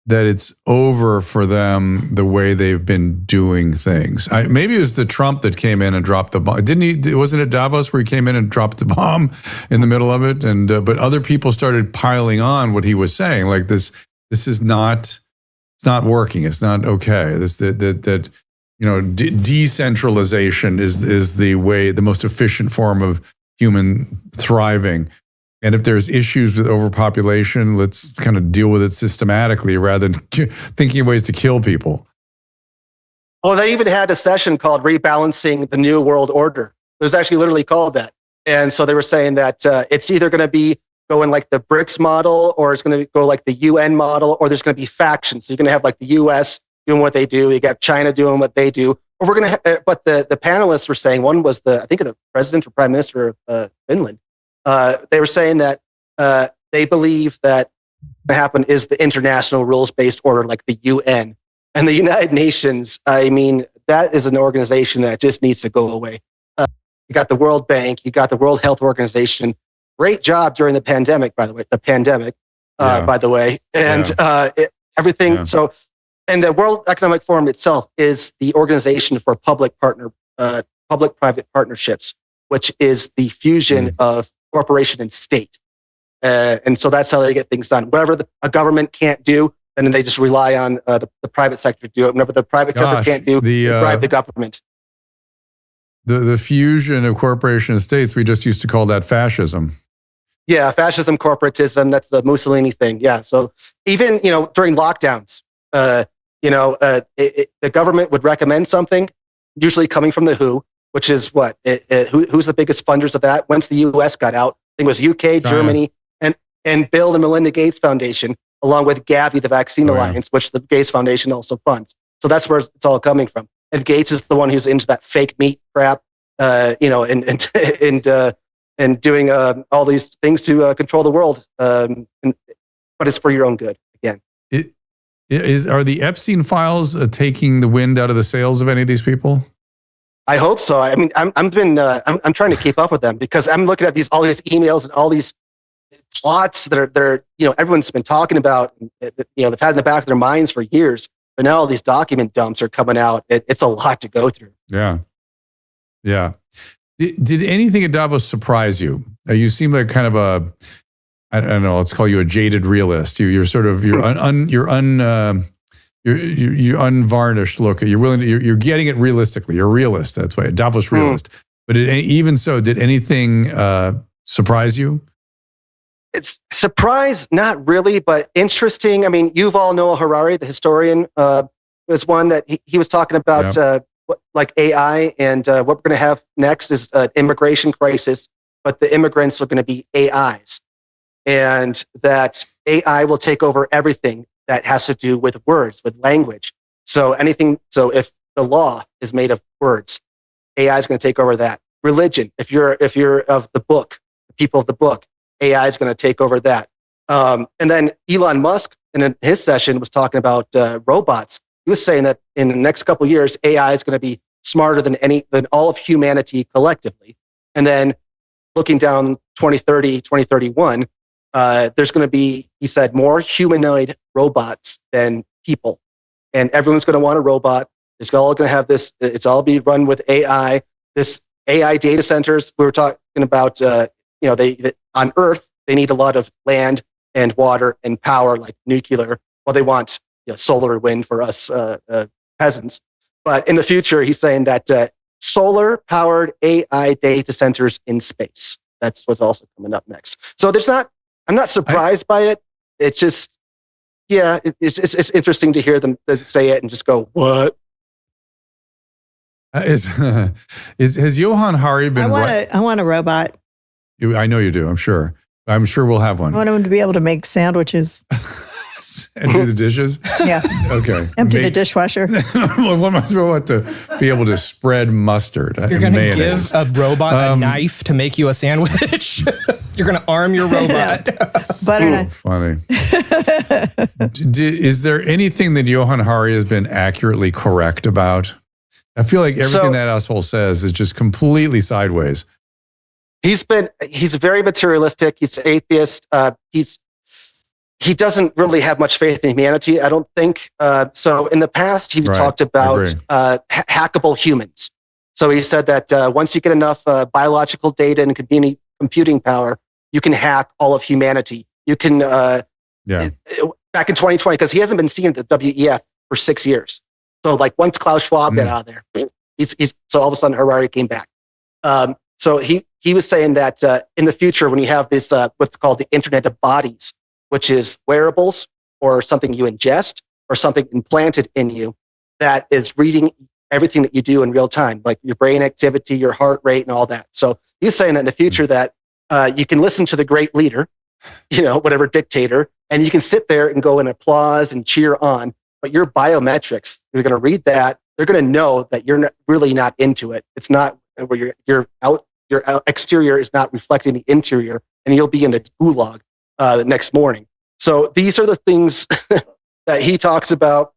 that it's over for them the way they've been doing things. Maybe it was the Trump that came in and dropped the bomb. Wasn't it Davos where he came in and dropped the bomb in the middle of it? And but other people started piling on what he was saying, like this is not, it's not working. It's not okay. That decentralization is the most efficient form of human thriving. And if there's issues with overpopulation, let's kind of deal with it systematically rather than thinking of ways to kill people. Well, they even had a session called Rebalancing the New World Order. It was actually literally called that. And so they were saying that it's either going to be going like the BRICS model, or it's going to go like the UN model, or there's going to be factions. So you're going to have like the US doing what they do. You got China doing what they do. Or we're going to, but the panelists were saying, one was I think the president or prime minister of Finland. They were saying that they believe that what happened is the international rules-based order, like the UN. And the United Nations, I mean, that is an organization that just needs to go away. You got the World Bank, you got the World Health Organization. Great job during the pandemic, by the way. And everything. Yeah. So, and the World Economic Forum itself is the organization for public-private partnerships, which is the fusion of corporation and state. And so that's how they get things done. Whatever a government can't do, and then they just rely on the private sector to do it. Whenever the private sector can't do, they bribe the government. The fusion of corporation and states, we just used to call that fascism. Yeah, fascism, corporatism, that's the Mussolini thing. Yeah, so even, during lockdowns, the government would recommend something, usually coming from the WHO, which is what? Who's the biggest funders of that? Once the US got out, I think it was UK, China, Germany, and Bill and Melinda Gates Foundation, along with Gavi, the Vaccine Alliance, which the Gates Foundation also funds. So that's where it's all coming from. And Gates is the one who's into that fake meat crap, and doing all these things to control the world. But it's for your own good, again. Are the Epstein files taking the wind out of the sails of any of these people? I hope so. I mean, I'm trying to keep up with them because I'm looking at all these emails and all these plots that are everyone's been talking about. They've had in the back of their minds for years, but now all these document dumps are coming out. It's a lot to go through. Yeah. Did anything at Davos surprise you? You seem like kind of I don't know. Let's call you a jaded realist. You're unvarnished look. You're willing to, you're getting it realistically. You're a realist. That's why Davos realist. But even so, did anything surprise you? It's surprise, not really, but interesting. I mean, Yuval Noah Harari, the historian, was one that he was talking about, like AI, and what we're going to have next is an immigration crisis, but the immigrants are going to be AIs, and that AI will take over everything that has to do with words, with language. So if the law is made of words, AI is going to take over that. Religion, if you're of the book, the people of the book, AI is going to take over that. And then Elon Musk, in his session, was talking about robots. He was saying that in the next couple of years, AI is going to be smarter than all of humanity collectively. And then looking down 2030, 2031, there's going to be, he said, more humanoid robots than people. And everyone's going to want a robot. It's all going to have this, it's all be run with AI. This AI data centers, we were talking about, they on Earth, they need a lot of land and water and power like nuclear. Well, they want solar or wind for us peasants. But in the future, he's saying that solar-powered AI data centers in space. That's what's also coming up next. So I'm not surprised by it. It's just, it's interesting to hear them say it and just go, what? Has Johan Hari been? I want a robot. I know you do. I'm sure. We'll have one. I want him to be able to make sandwiches and do the dishes. Yeah. Okay. Empty the dishwasher. One might as well want to be able to spread mustard. You're going to give a robot a knife to make you a sandwich. You're going to arm your robot. Butter knife. Funny. Is there anything that Johan Hari has been accurately correct about? I feel like everything that asshole says is just completely sideways. He's very materialistic. He's an atheist. He doesn't really have much faith in humanity, I don't think. So in the past, he talked about hackable humans. So he said that once you get enough biological data and computing power, you can hack all of humanity. You can, back in 2020, because he hasn't been seeing the WEF for 6 years. So like once Klaus Schwab got out of there, so all of a sudden Harari came back. So he was saying that in the future, when you have this, what's called the Internet of Bodies, which is wearables or something you ingest or something implanted in you that is reading everything that you do in real time, like your brain activity, your heart rate, and all that. So he's saying that in the future that you can listen to the great leader, whatever dictator, and you can sit there and go and applause and cheer on, but your biometrics, they're going to read that. They're going to know that you're really not into it. It's not where your exterior is not reflecting the interior, and you'll be in the gulag the next morning. So these are the things that he talks about.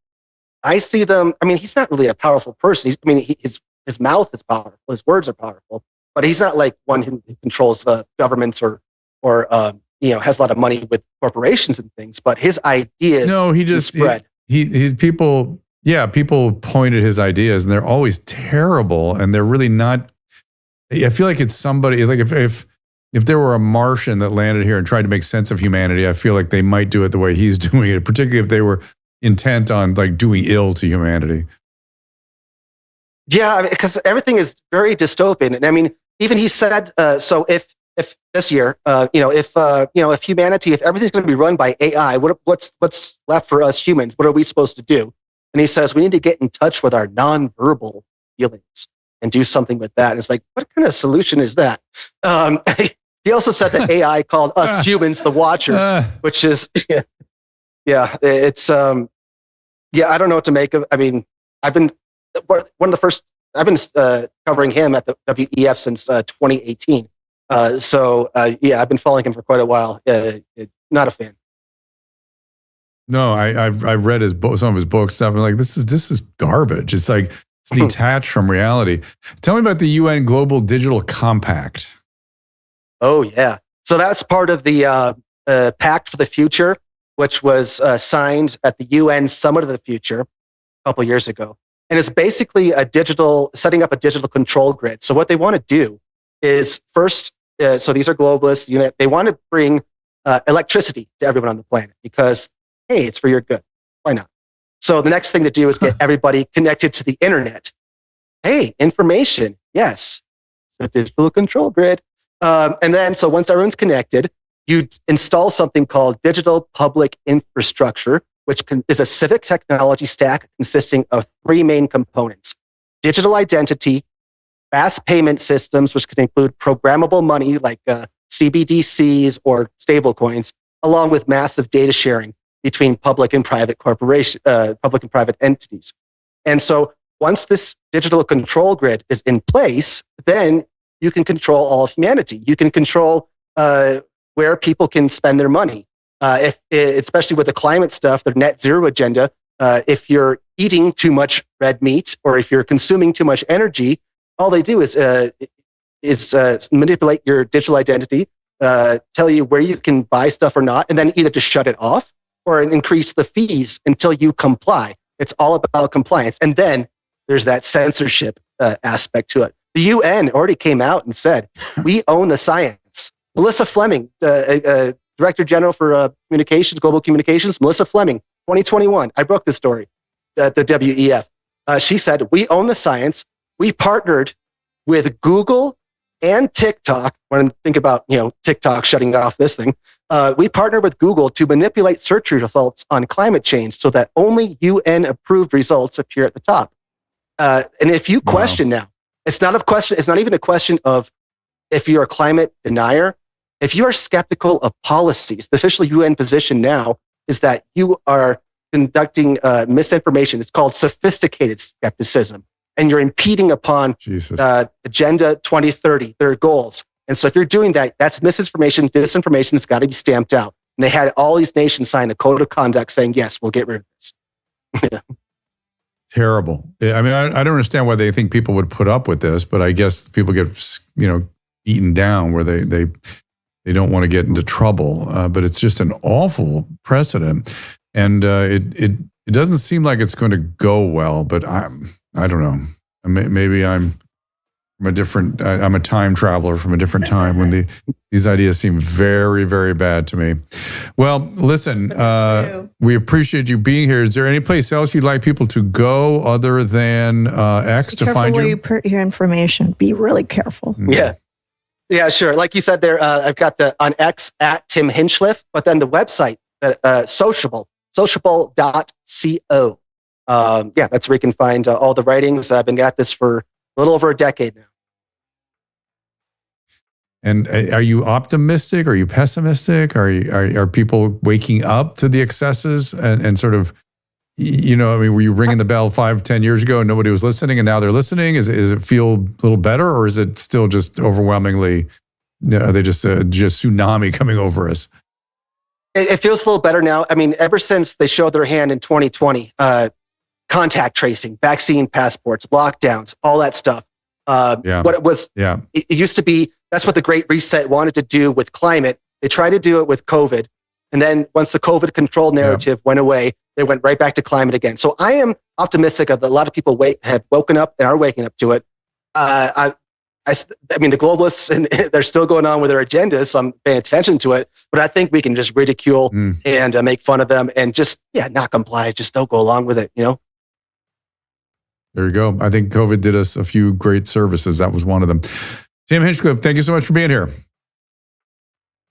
I see them. I mean, he's not really a powerful person. His mouth is powerful. His words are powerful, but he's not like one who controls governments or has a lot of money with corporations and things. But his ideas, he just spread. People point at his ideas, and they're always terrible, and they're really not. I feel like it's somebody like if there were a Martian that landed here and tried to make sense of humanity, I feel like they might do it the way he's doing it, particularly if they were intent on like doing ill to humanity. Yeah, because everything is very dystopian. And I mean, even he said, so if this year, if humanity, if everything's going to be run by AI, what's left for us humans? What are we supposed to do? And he says, we need to get in touch with our nonverbal feelings and do something with that. And it's like, what kind of solution is that? He also said that AI called us humans the Watchers, which is, it's, I don't know what to make of. I mean, I've been covering him at the WEF since 2018. I've been following him for quite a while. Not a fan. No, I've read some of his books stuff. I'm like, this is garbage. It's like it's detached from reality. Tell me about the UN Global Digital Compact. Oh yeah, so that's part of the Pact for the Future, which was signed at the UN Summit of the Future a couple years ago, and it's basically setting up a digital control grid. So what they want to do is first, so these are globalists. They want to bring electricity to everyone on the planet because, hey, it's for your good. Why not? So the next thing to do is get everybody connected to the internet. Hey, information. Yes. The digital control grid. And then, so once everyone's connected, you install something called digital public infrastructure, which is a civic technology stack consisting of three main components: digital identity, fast payment systems, which can include programmable money like CBDCs or stablecoins, along with massive data sharing between public and private entities. And so once this digital control grid is in place, then you can control all of humanity. You can control where people can spend their money. Especially with the climate stuff, the net zero agenda, if you're eating too much red meat or if you're consuming too much energy, all they do is manipulate your digital identity, tell you where you can buy stuff or not, and then either just shut it off or increase the fees until you comply. It's all about compliance. And then there's that censorship aspect to it. The UN already came out and said, we own the science. Melissa Fleming, Director General for Communications, Global Communications, Melissa Fleming, 2021. I broke this story at the WEF. She said, we own the science. We partnered with Google and TikTok. When I think about, TikTok shutting off this thing, we partnered with Google to manipulate search results on climate change so that only UN approved results appear at the top. And if you question now, it's not even a question of if you're a climate denier. If you are skeptical of policies, the official UN position now is that you are conducting misinformation. It's called sophisticated skepticism. And you're impeding upon Agenda 2030, their goals. And so if you're doing that, that's misinformation. Disinformation has got to be stamped out. And they had all these nations sign a code of conduct saying, yes, we'll get rid of this. Terrible. I mean, I don't understand why they think people would put up with this, but I guess people get, beaten down where they don't want to get into trouble. But it's just an awful precedent. And it doesn't seem like it's going to go well, but I don't know. Maybe I'm a time traveler from a different time when these ideas seem very, very bad to me. Well, listen, we appreciate you being here. Is there any place else you'd like people to go other than X to find you? Be careful where you put your information. Be really careful. Yeah. Yeah, sure. Like you said there, I've got on X at Tim Hinchliffe, but then the website, sociable.co. That's where you can find all the writings. I've been at this for a little over a decade now. And are you optimistic? Are you pessimistic? Are people waking up to the excesses and sort of, were you ringing the bell 5-10 years ago and nobody was listening and now they're listening? Is it feel a little better, or is it still just overwhelmingly, are they just tsunami coming over us? It feels a little better now. I mean, ever since they showed their hand in 2020, contact tracing, vaccine passports, lockdowns, all that stuff. It used to be, that's what the Great Reset wanted to do with climate. They tried to do it with COVID. And then once the COVID control narrative went away, they went right back to climate again. So I am optimistic that a lot of people have woken up and are waking up to it. I mean, the globalists, and they're still going on with their agendas, so I'm paying attention to it. But I think we can just ridicule and make fun of them and just, not comply. Just don't go along with it, There you go. I think COVID did us a few great services. That was one of them. Tim Hinchliffe, thank you so much for being here.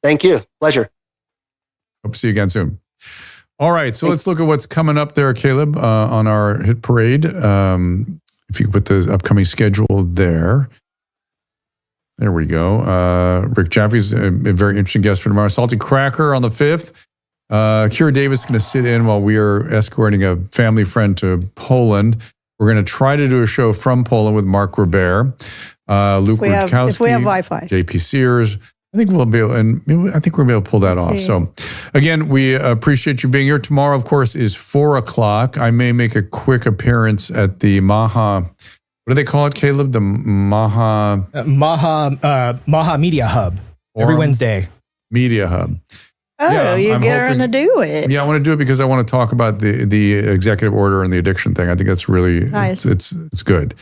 Thank you. Pleasure. Hope to see you again soon. All right, so let's look at what's coming up there, Caleb, on our hit parade. If you could put the upcoming schedule there. There we go. Rick Jaffe's a very interesting guest for tomorrow. Salty Cracker on the 5th. Kira Davis is going to sit in while we are escorting a family friend to Poland. We're going to try to do a show from Poland with Mark Robert, Luke Rutkowski, if we have Wi-Fi. JP Sears. I think we'll be able, and I think we're going to be able to pull that off. So again, we appreciate you being here. Tomorrow, of course, is 4:00. I may make a quick appearance at the Maha. What do they call it, Caleb? The Maha Media Hub every Wednesday. Media Hub. Oh, you're going to do it. Yeah, I want to do it because I want to talk about the executive order and the addiction thing. I think that's really nice. It's good.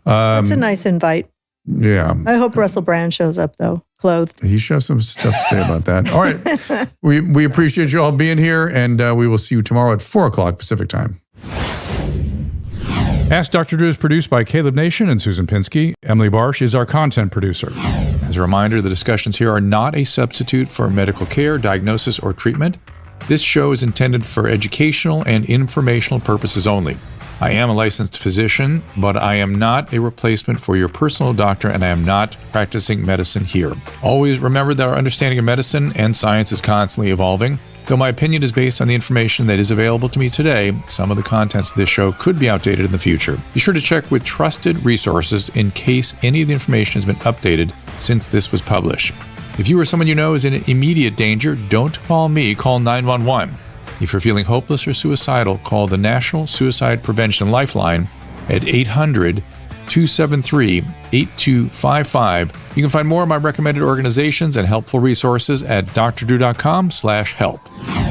That's a nice invite. Yeah. I hope Russell Brand shows up, though, clothed. He should have some stuff to say about that. All right. We appreciate you all being here, and we will see you tomorrow at 4:00 Pacific time. Ask Dr. Drew is produced by Caleb Nation and Susan Pinsky. Emily Barsh is our content producer. As a reminder, the discussions here are not a substitute for medical care, diagnosis, or treatment. This show is intended for educational and informational purposes only. I am a licensed physician, but I am not a replacement for your personal doctor, and I am not practicing medicine here. Always remember that our understanding of medicine and science is constantly evolving. Though my opinion is based on the information that is available to me today, some of the contents of this show could be outdated in the future. Be sure to check with trusted resources in case any of the information has been updated since this was published. If you or someone you know is in immediate danger, don't call me, call 911. If you're feeling hopeless or suicidal, call the National Suicide Prevention Lifeline at 800-273-8255. You can find more of my recommended organizations and helpful resources at drdrew.com/help.